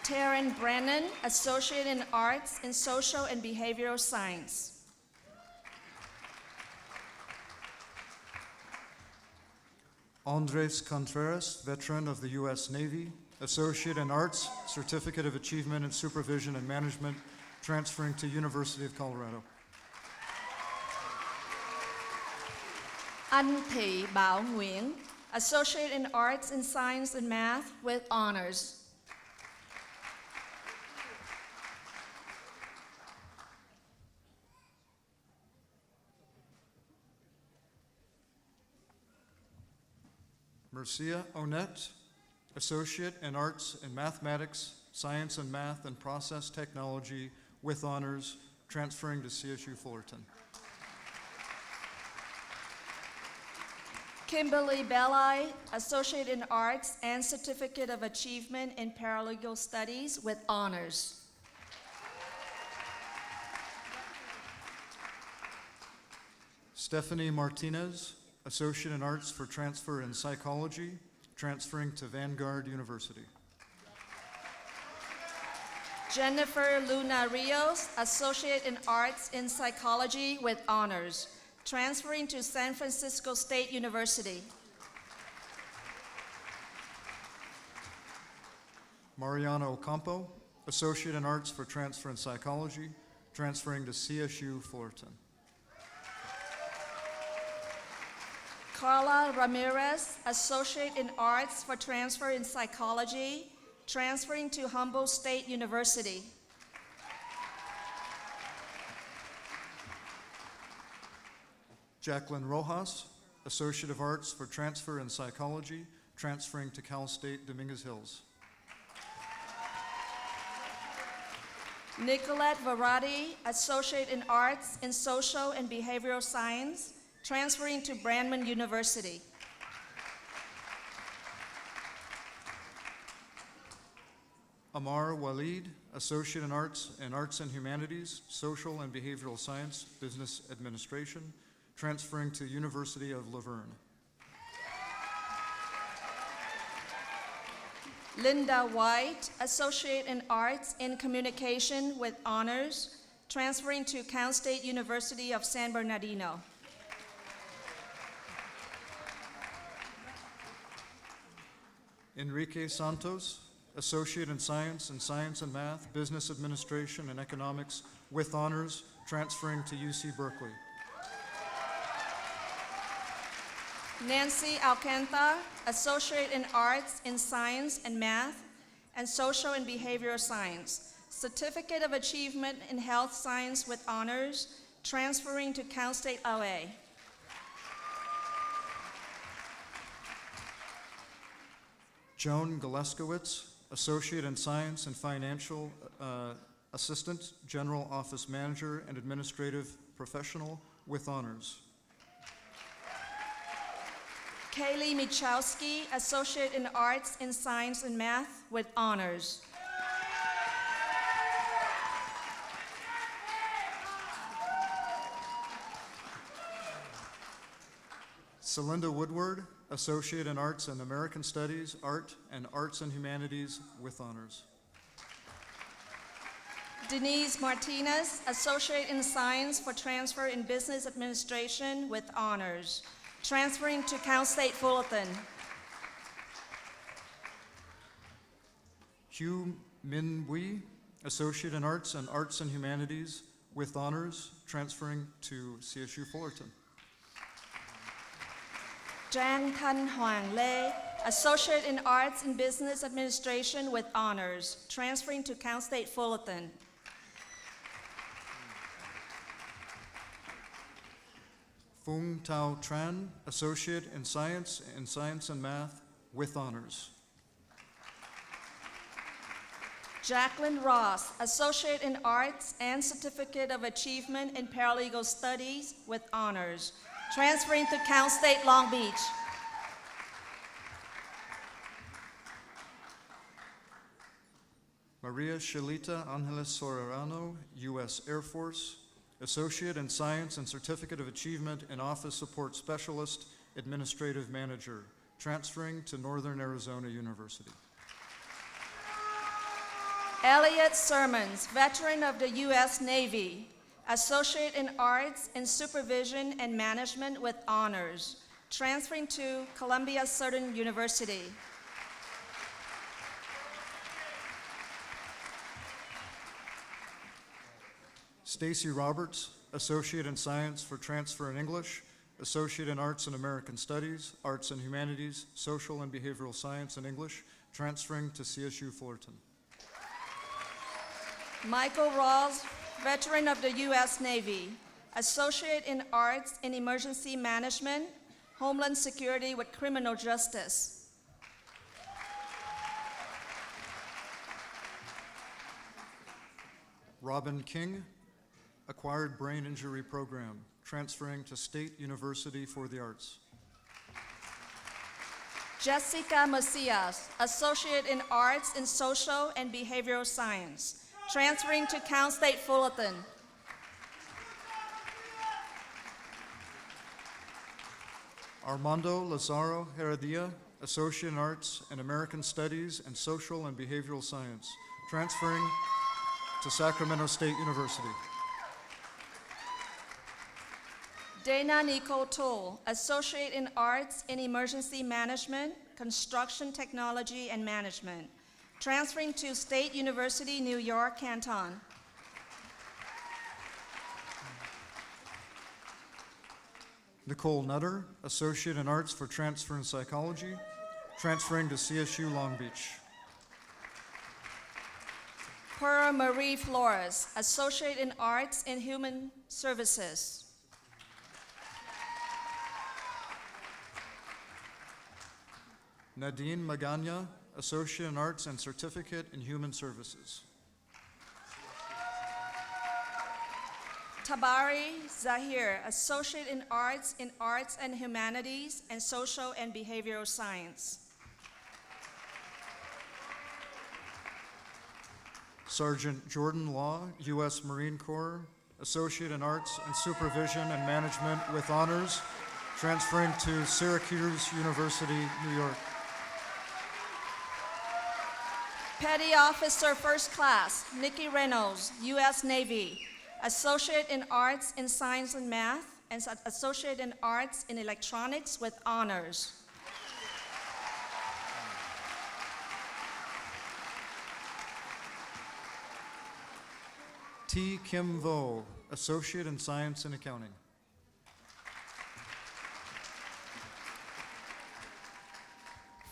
Taryn Brennan, Associate in Arts in Social and Behavioral Science. Andres Contreras, veteran of the U.S. Navy, Associate in Arts, Certificate of Achievement in Supervision and Management, transferring to University of Colorado. Anh Thị Bảo Nguyễn, Associate in Arts and Science and Math with honors. Mercia Onette, Associate in Arts and Mathematics, Science and Math and Process Technology with honors, transferring to CSU Fullerton. Kimberly Belli, Associate in Arts and Certificate of Achievement in Paralegal Studies with honors. Stephanie Martinez, Associate in Arts for Transfer in Psychology, transferring to Vanguard University. Jennifer Luna Rios, Associate in Arts in Psychology with honors, transferring to San Francisco State University. Mariana Ocampo, Associate in Arts for Transfer in Psychology, transferring to CSU Fullerton. Carla Ramirez, Associate in Arts for Transfer in Psychology, transferring to Humboldt State University. Jacqueline Rojas, Associate of Arts for Transfer in Psychology, transferring to Cal State Dominguez Hills. Nicolette Varadi, Associate in Arts in Social and Behavioral Science, transferring to Brandman University. Amar Walid, Associate in Arts and Humanities, Social and Behavioral Science, Business Administration, transferring to University of Laverne. Linda White, Associate in Arts in Communication with Honors, transferring to Cal State University of San Bernardino. Enrique Santos, Associate in Science and Math, Business Administration and Economics with Honors, transferring to UC Berkeley. Nancy Alcantara, Associate in Arts in Science and Math and Social and Behavioral Science, Certificate of Achievement in Health Science with Honors, transferring to Cal State LA. Joan Galeskowitz, Associate in Science and Financial Assistant, General Office Manager and Administrative Professional with Honors. Kaylee Michalski, Associate in Arts in Science and Math with Honors. Celinda Woodward, Associate in Arts and American Studies, Art and Arts and Humanities with Honors. Denise Martinez, Associate in Science for Transfer in Business Administration with Honors, transferring to Cal State Fullerton. Hugh Min Wee, Associate in Arts and Humanities with Honors, transferring to CSU Fullerton. Zhang Tan Huang Lei, Associate in Arts and Business Administration with Honors, transferring to Cal State Fullerton. Fung Tao Tran, Associate in Science and Math with Honors. Jacqueline Ross, Associate in Arts and Certificate of Achievement in Paralegal Studies with Honors, transferring to Cal State Long Beach. Maria Shalita Angeles Sorerano, U.S. Air Force, Associate in Science and Certificate of Achievement in Office Support Specialist, Administrative Manager, transferring to Northern Arizona University. Elliot Sermons, veteran of the U.S. Navy, Associate in Arts in Supervision and Management with Honors, transferring to Columbia Southern University. Stacy Roberts, Associate in Science for Transfer in English, Associate in Arts and American Studies, Arts and Humanities, Social and Behavioral Science and English, transferring to CSU Fullerton. Michael Rawls, veteran of the U.S. Navy, Associate in Arts in Emergency Management, Homeland Security with Criminal Justice. Robin King, Acquired Brain Injury Program, transferring to State University for the Arts. Jessica Macias, Associate in Arts in Social and Behavioral Science, transferring to Cal State Fullerton. Armando Lazaro Heredia, Associate in Arts and American Studies and Social and Behavioral Science, transferring to Sacramento State University. Dana Nicole Toll, Associate in Arts in Emergency Management, Construction Technology and Management, transferring to State University, New York, Canton. Nicole Nutter, Associate in Arts for Transfer in Psychology, transferring to CSU Long Beach. Pearl Marie Flores, Associate in Arts in Human Services. Nadine Magana, Associate in Arts and Certificate in Human Services. Tabari Zahir, Associate in Arts and Humanities and Social and Behavioral Science. Sergeant Jordan Law, U.S. Marine Corps, Associate in Arts and Supervision and Management with honors, transferring to Syracuse University, New York. Petty Officer First Class Nikki Reynolds, U.S. Navy, Associate in Arts in Science and Math, and Associate in Arts in Electronics with honors. T. Kim Vo, Associate in Science and Accounting.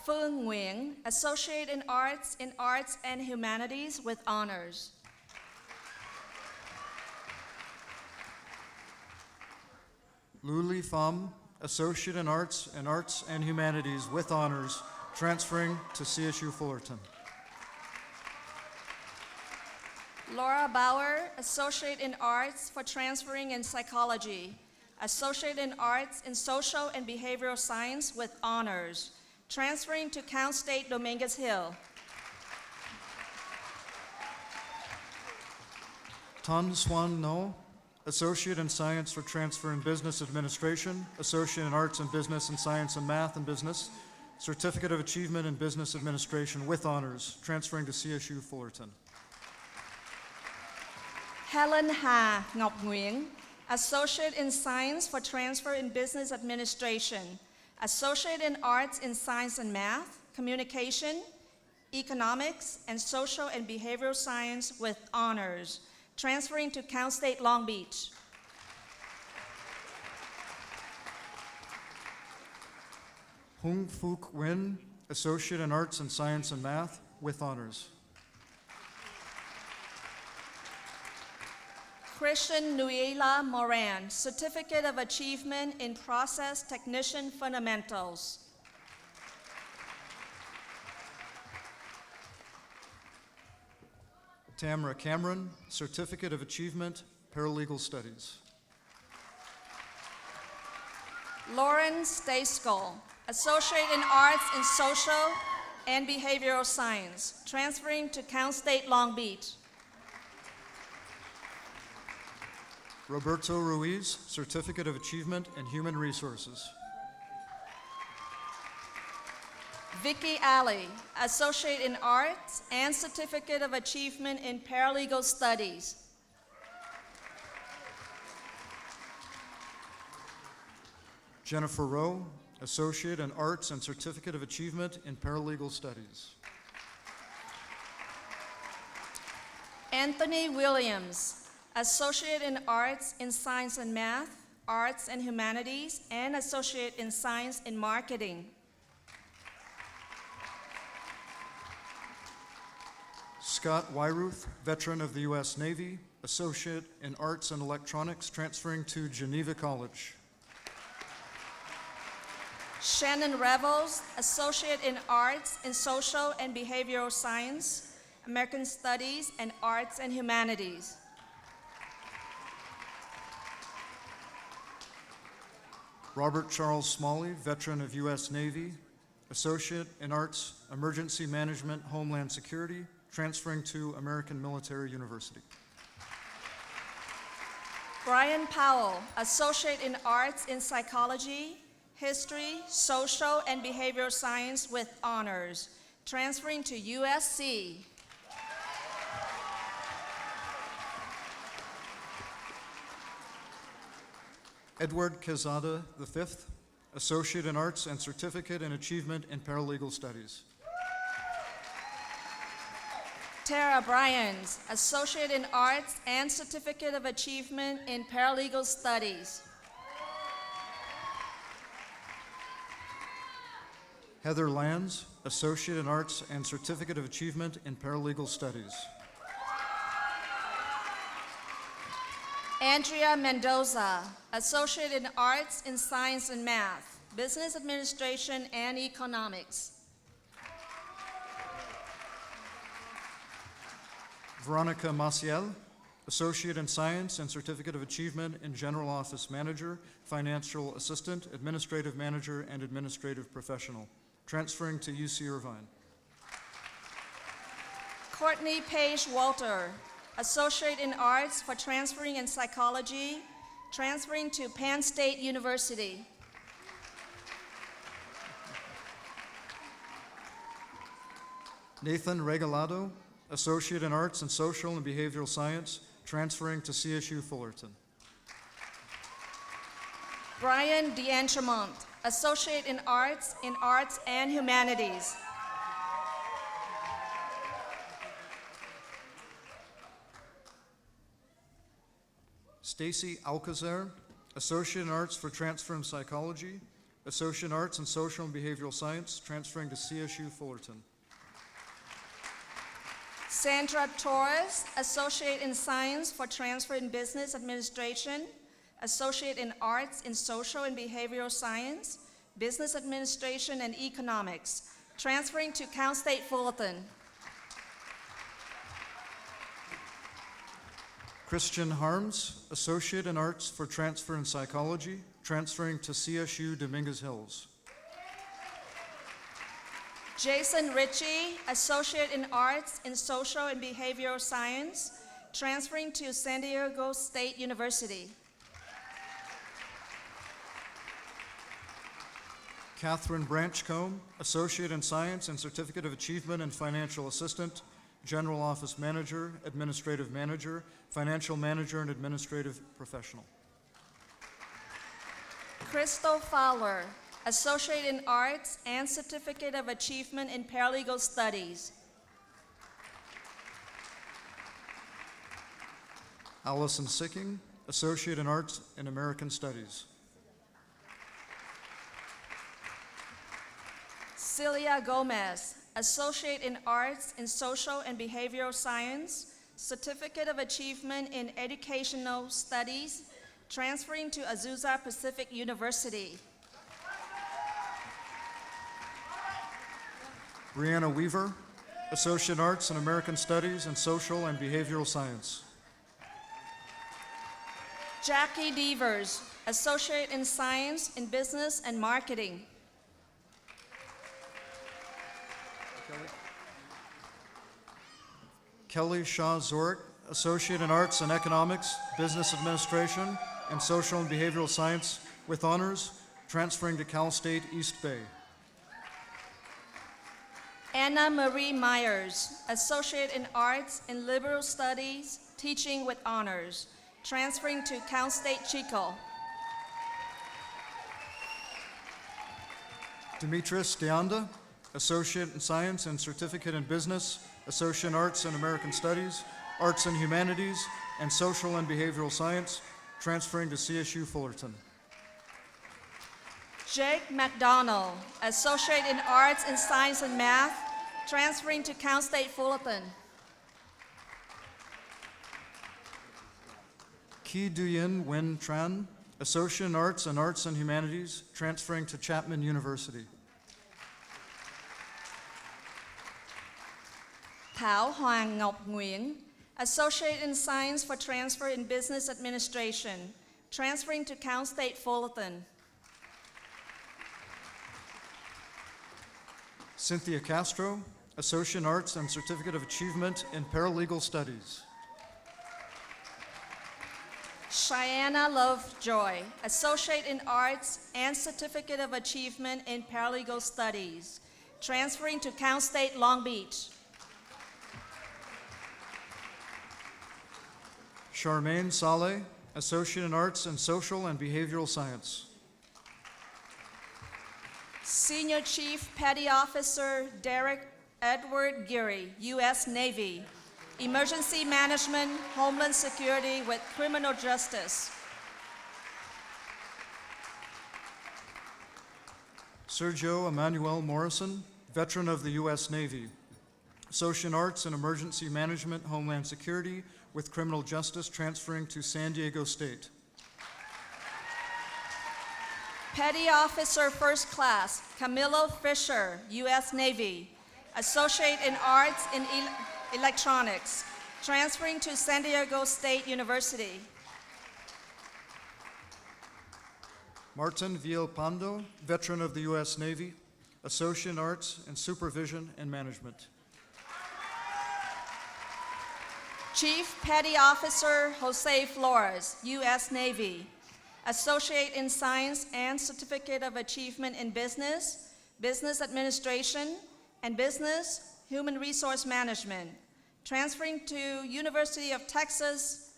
Phương Nguyen, Associate in Arts and Humanities with honors. Luli Pham, Associate in Arts and Humanities with honors, transferring to CSU Fullerton. Laura Bauer, Associate in Arts for transferring in Psychology, Associate in Arts in Social and Behavioral Science with honors, transferring to Cal State Dominguez Hill. Tan Swan No, Associate in Science for transfer in Business Administration, Associate in Arts and Business and Science and Math and Business, Certificate of Achievement in Business Administration with honors, transferring to CSU Fullerton. Helen Ha Ngọc Nguyễn, Associate in Science for transfer in Business Administration, Associate in Arts in Science and Math, Communication, Economics, and Social and Behavioral Science with honors, transferring to Cal State Long Beach. Hung Phuc Nguyen, Associate in Arts and Science and Math with honors. Christian Nuila Moran, Certificate of Achievement in Process Technician Fundamentals. Tamara Cameron, Certificate of Achievement, Paralegal Studies. Lauren Stayskull, Associate in Arts in Social and Behavioral Science, transferring to Cal State Long Beach. Roberto Ruiz, Certificate of Achievement in Human Resources. Vicky Alley, Associate in Arts and Certificate of Achievement in Paralegal Studies. Jennifer Rowe, Associate in Arts and Certificate of Achievement in Paralegal Studies. Anthony Williams, Associate in Arts in Science and Math, Arts and Humanities, and Associate in Science in Marketing. Scott Wyruth, veteran of the U.S. Navy, Associate in Arts and Electronics, transferring to Geneva College. Shannon Revels, Associate in Arts in Social and Behavioral Science, American Studies, and Arts and Humanities. Robert Charles Smalley, veteran of U.S. Navy, Associate in Arts, Emergency Management, Homeland Security, transferring to American Military University. Brian Powell, Associate in Arts in Psychology, History, Social, and Behavioral Science with honors, transferring to USC. Edward Quezada V, Associate in Arts and Certificate in Achievement in Paralegal Studies. Tara Bryans, Associate in Arts and Certificate of Achievement in Paralegal Studies. Heather Lands, Associate in Arts and Certificate of Achievement in Paralegal Studies. Andrea Mendoza, Associate in Arts in Science and Math, Business Administration and Economics. Veronica Maciel, Associate in Science and Certificate of Achievement in General Office Manager, Financial Assistant, Administrative Manager, and Administrative Professional, transferring to UC Irvine. Courtney Page Walter, Associate in Arts for transferring in Psychology, transferring to Penn State University. Nathan Regalado, Associate in Arts and Social and Behavioral Science, transferring to CSU Fullerton. Brian D'Entremont, Associate in Arts and Humanities. Stacy Alcazar, Associate in Arts for transfer in Psychology, Associate in Arts and Social and Behavioral Science, transferring to CSU Fullerton. Sandra Torres, Associate in Science for transfer in Business Administration, Associate in Arts in Social and Behavioral Science, Business Administration and Economics, transferring to Cal State Fullerton. Christian Harms, Associate in Arts for transfer in Psychology, transferring to CSU Dominguez Hills. Jason Ritchie, Associate in Arts in Social and Behavioral Science, transferring to San Diego State University. Catherine Branchcombe, Associate in Science and Certificate of Achievement in Financial Assistant, General Office Manager, Administrative Manager, Financial Manager, and Administrative Professional. Crystal Fowler, Associate in Arts and Certificate of Achievement in Paralegal Studies. Allison Sicking, Associate in Arts and American Studies. Celia Gomez, Associate in Arts in Social and Behavioral Science, Certificate of Achievement in Educational Studies, transferring to Azusa Pacific University. Brianna Weaver, Associate in Arts in American Studies and Social and Behavioral Science. Jackie Devers, Associate in Science in Business and Marketing. Kelly Shaw Zorick, Associate in Arts and Economics, Business Administration, and Social and Behavioral Science with honors, transferring to Cal State East Bay. Anna Marie Myers, Associate in Arts in Liberal Studies, teaching with honors, transferring to Cal State Chico. Demetris Deanda, Associate in Science and Certificate in Business, Associate in Arts and American Studies, Arts and Humanities, and Social and Behavioral Science, transferring to CSU Fullerton. Jake McDonald, Associate in Arts in Science and Math, transferring to Cal State Fullerton. Ki Duyin Wen Tran, Associate in Arts and Humanities, transferring to Chapman University. Thảo Hoàng Ngọc Nguyễn, Associate in Science for transfer in Business Administration, transferring to Cal State Fullerton. Cynthia Castro, Associate in Arts and Certificate of Achievement in Paralegal Studies. Cheyenne Lovejoy, Associate in Arts and Certificate of Achievement in Paralegal Studies, transferring to Cal State Long Beach. Charmaine Saleh, Associate in Arts and Social and Behavioral Science. Senior Chief Petty Officer Derek Edward Geary, U.S. Navy, Emergency Management, Homeland Security with Criminal Justice. Sergio Emmanuel Morrison, veteran of the U.S. Navy, Associate in Arts and Emergency Management, Homeland Security with Criminal Justice, transferring to San Diego State. Petty Officer First Class Camilo Fisher, U.S. Navy, Associate in Arts in Electronics, transferring to San Diego State University. Martin Villalpando, veteran of the U.S. Navy, Associate in Arts in Supervision and Management. Chief Petty Officer Jose Flores, U.S. Navy, Associate in Science and Certificate of Achievement in Business, Business Administration, and Business Human Resource Management, transferring to University of Texas.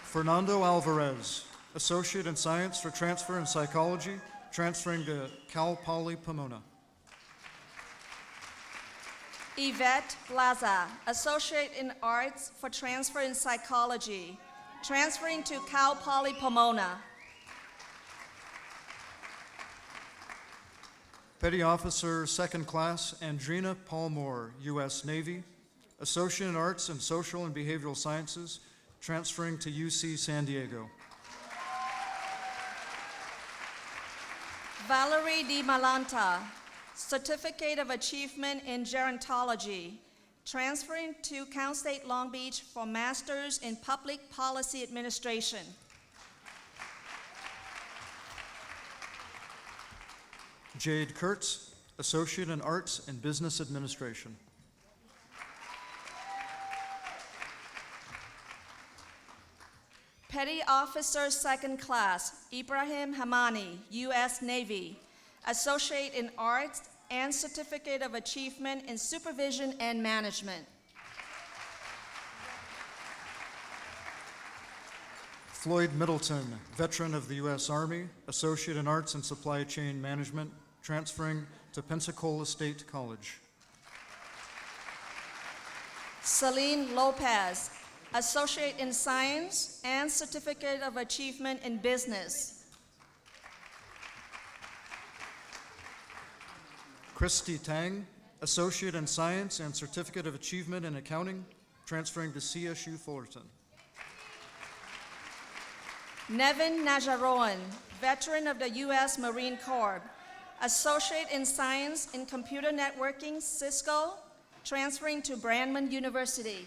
Fernando Alvarez, Associate in Science for Transfer in Psychology, transferring to Cal Poly Pomona. Yvette Blaza, Associate in Arts for Transfer in Psychology, transferring to Cal Poly Pomona. Petty Officer, 2nd Class, Andrina Palmore, U.S. Navy, Associate in Arts in Social and Behavioral Sciences, transferring to UC San Diego. Valerie Di Malanta, Certificate of Achievement in Gerontology, transferring to Cal State Long Beach for Masters in Public Policy Administration. Jade Kurtz, Associate in Arts and Business Administration. Petty Officer, 2nd Class, Ibrahim Hamani, U.S. Navy, Associate in Arts and Certificate of Achievement in Supervision and Management. Floyd Middleton, veteran of the U.S. Army, Associate in Arts and Supply Chain Management, transferring to Pensacola State College. Celine Lopez, Associate in Science and Certificate of Achievement in Business. Christy Tang, Associate in Science and Certificate of Achievement in Accounting, transferring to CSU Fullerton. Nevin Najaroan, veteran of the U.S. Marine Corps, Associate in Science in Computer Networking, Cisco, transferring to Brandman University.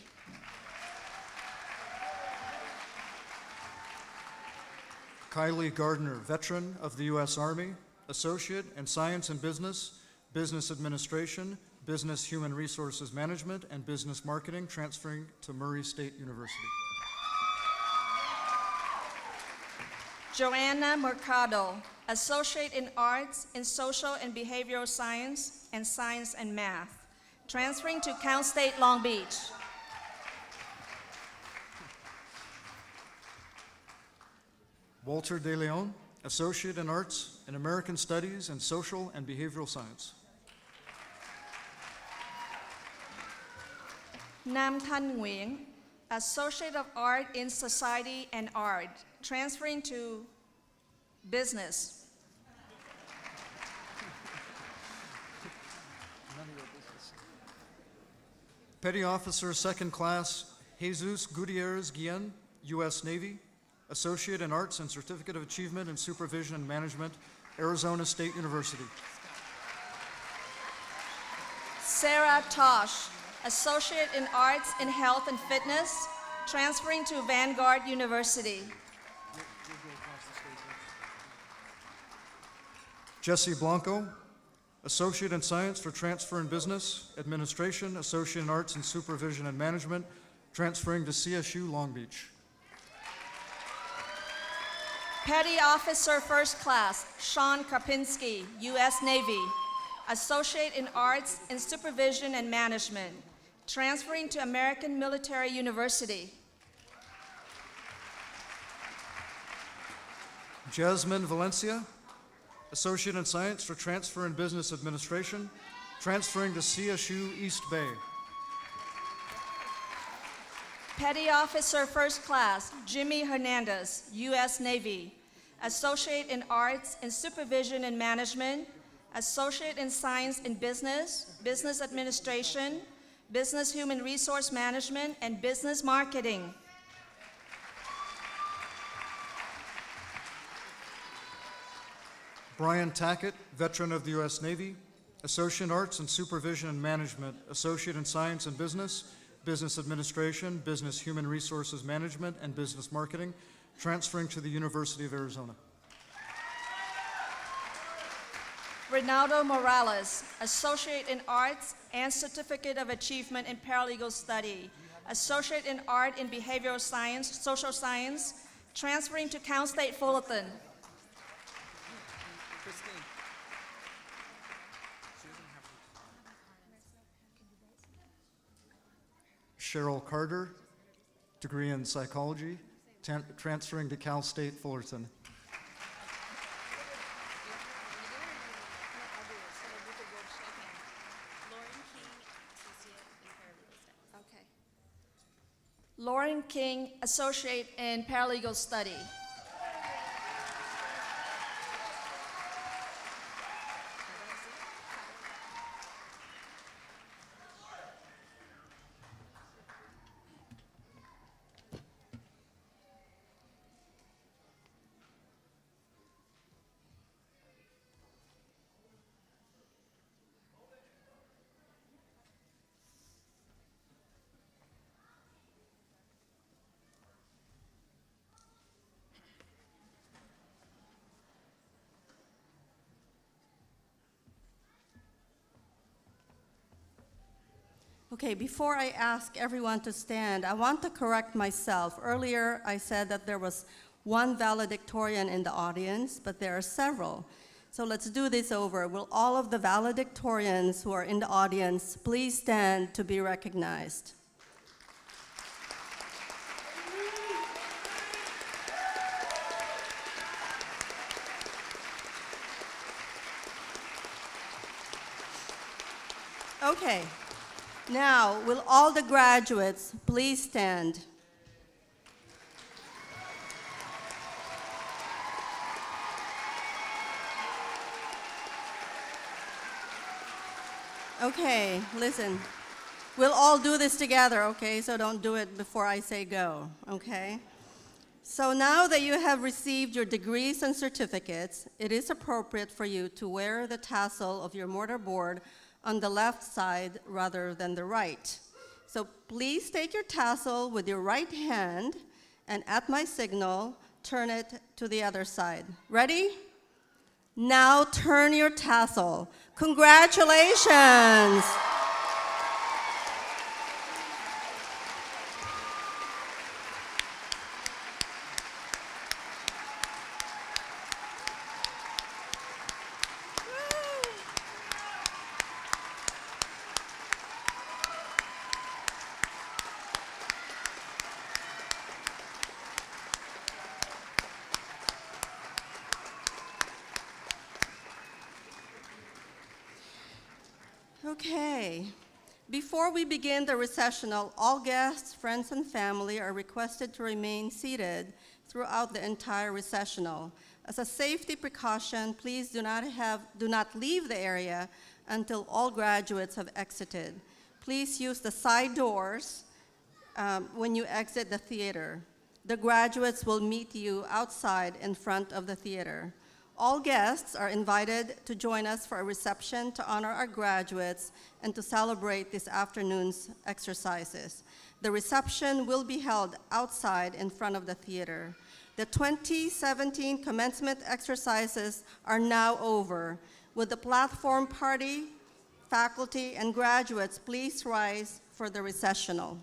Kylie Gardner, veteran of the U.S. Army, Associate in Science and Business, Business Administration, Business Human Resources Management, and Business Marketing, transferring to Murray State University. Joanna Mercado, Associate in Arts in Social and Behavioral Science and Math, transferring to Cal State Long Beach. Walter De Leon, Associate in Arts in American Studies and Social and Behavioral Science. Nam Thanh Nguyen, Associate of Art in Society and Art, transferring to Business. Petty Officer, 2nd Class, Jesus Gutierrez Guillen, U.S. Navy, Associate in Arts and Certificate of Achievement in Supervision and Management, Arizona State University. Sarah Tosh, Associate in Arts in Health and Fitness, transferring to Vanguard University. Jesse Blanco, Associate in Science for Transfer in Business Administration, Associate in Arts in Supervision and Management, transferring to CSU Long Beach. Petty Officer, 1st Class, Sean Karpinski, U.S. Navy, Associate in Arts in Supervision and Management, transferring to American Military University. Jasmine Valencia, Associate in Science for Transfer in Business Administration, transferring to CSU East Bay. Petty Officer, 1st Class, Jimmy Hernandez, U.S. Navy, Associate in Arts in Supervision and Management, Associate in Science in Business, Business Administration, Business Human Resource Management, and Business Marketing. Brian Tackett, veteran of the U.S. Navy, Associate in Arts in Supervision and Management, Associate in Science and Business, Business Administration, Business Human Resources Management, and Business Marketing, transferring to the University of Arizona. Ronaldo Morales, Associate in Arts and Certificate of Achievement in Paralegal Study, Associate in Art in Behavioral Science, Social Science, transferring to Cal State Fullerton. Cheryl Carter, degree in Psychology, transferring to Cal State Fullerton. Lauren King, Associate in Paralegal Study. Okay, before I ask everyone to stand, I want to correct myself. Earlier, I said that there was one valedictorian in the audience, but there are several. So let's do this over. Will all of the valedictorians who are in the audience please stand to be recognized? Okay. Now, will all the graduates please stand? Okay, listen. We'll all do this together, okay? So don't do it before I say go, okay? So now that you have received your degrees and certificates, it is appropriate for you to wear the tassel of your mortarboard on the left side rather than the right. So please take your tassel with your right hand and at my signal, turn it to the other side. Ready? Now turn your tassel. Congratulations! Okay. Before we begin the recessional, all guests, friends, and family are requested to remain seated throughout the entire recessional. As a safety precaution, please do not leave the area until all graduates have exited. Please use the side doors when you exit the theater. The graduates will meet you outside in front of the theater. All guests are invited to join us for a reception to honor our graduates and to celebrate this afternoon's exercises. The reception will be held outside in front of the theater. The 2017 commencement exercises are now over. Would the platform party, faculty, and graduates please rise for the recessional?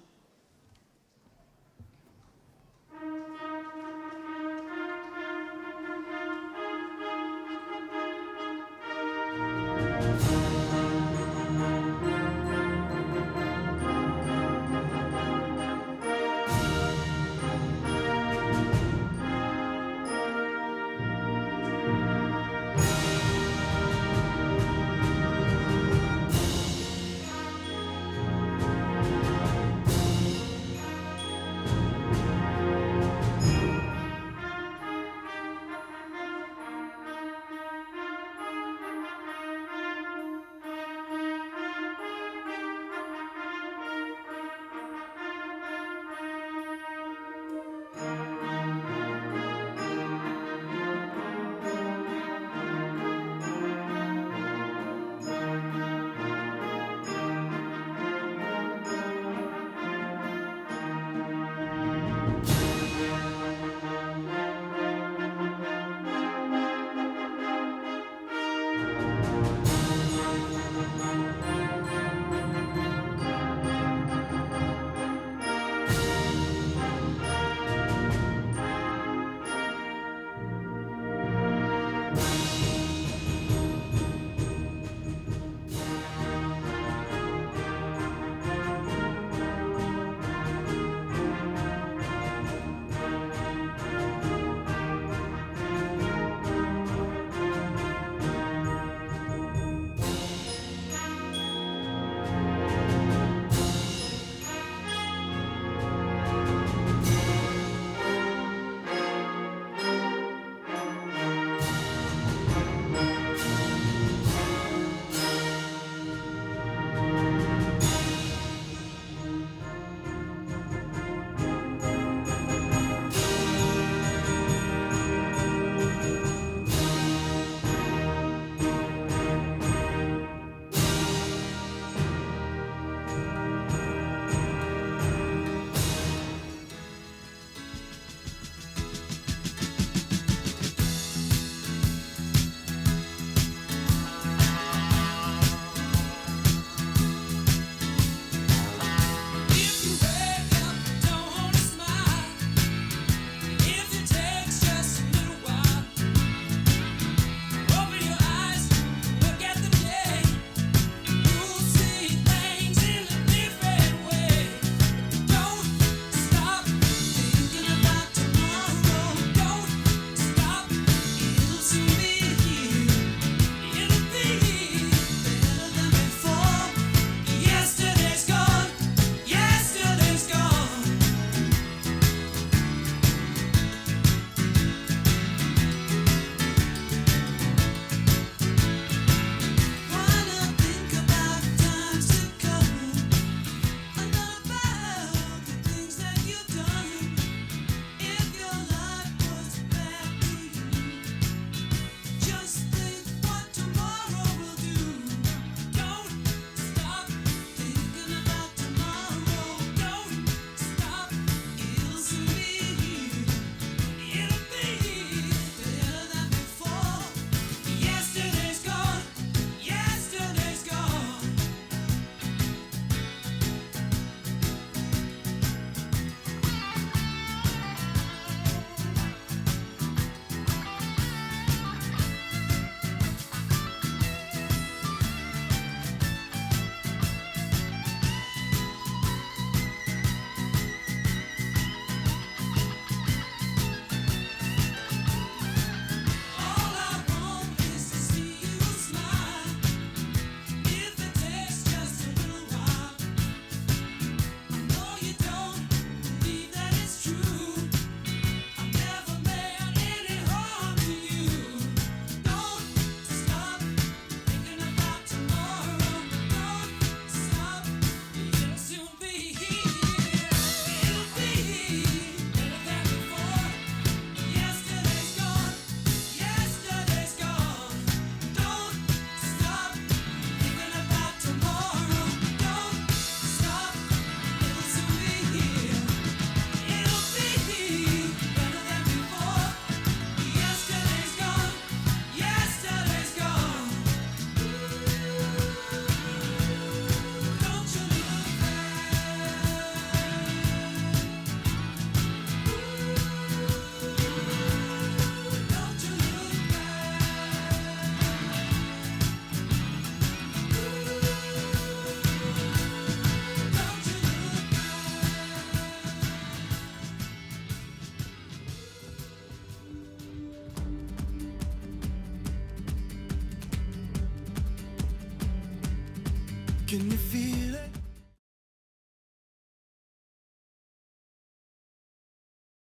Can you feel it?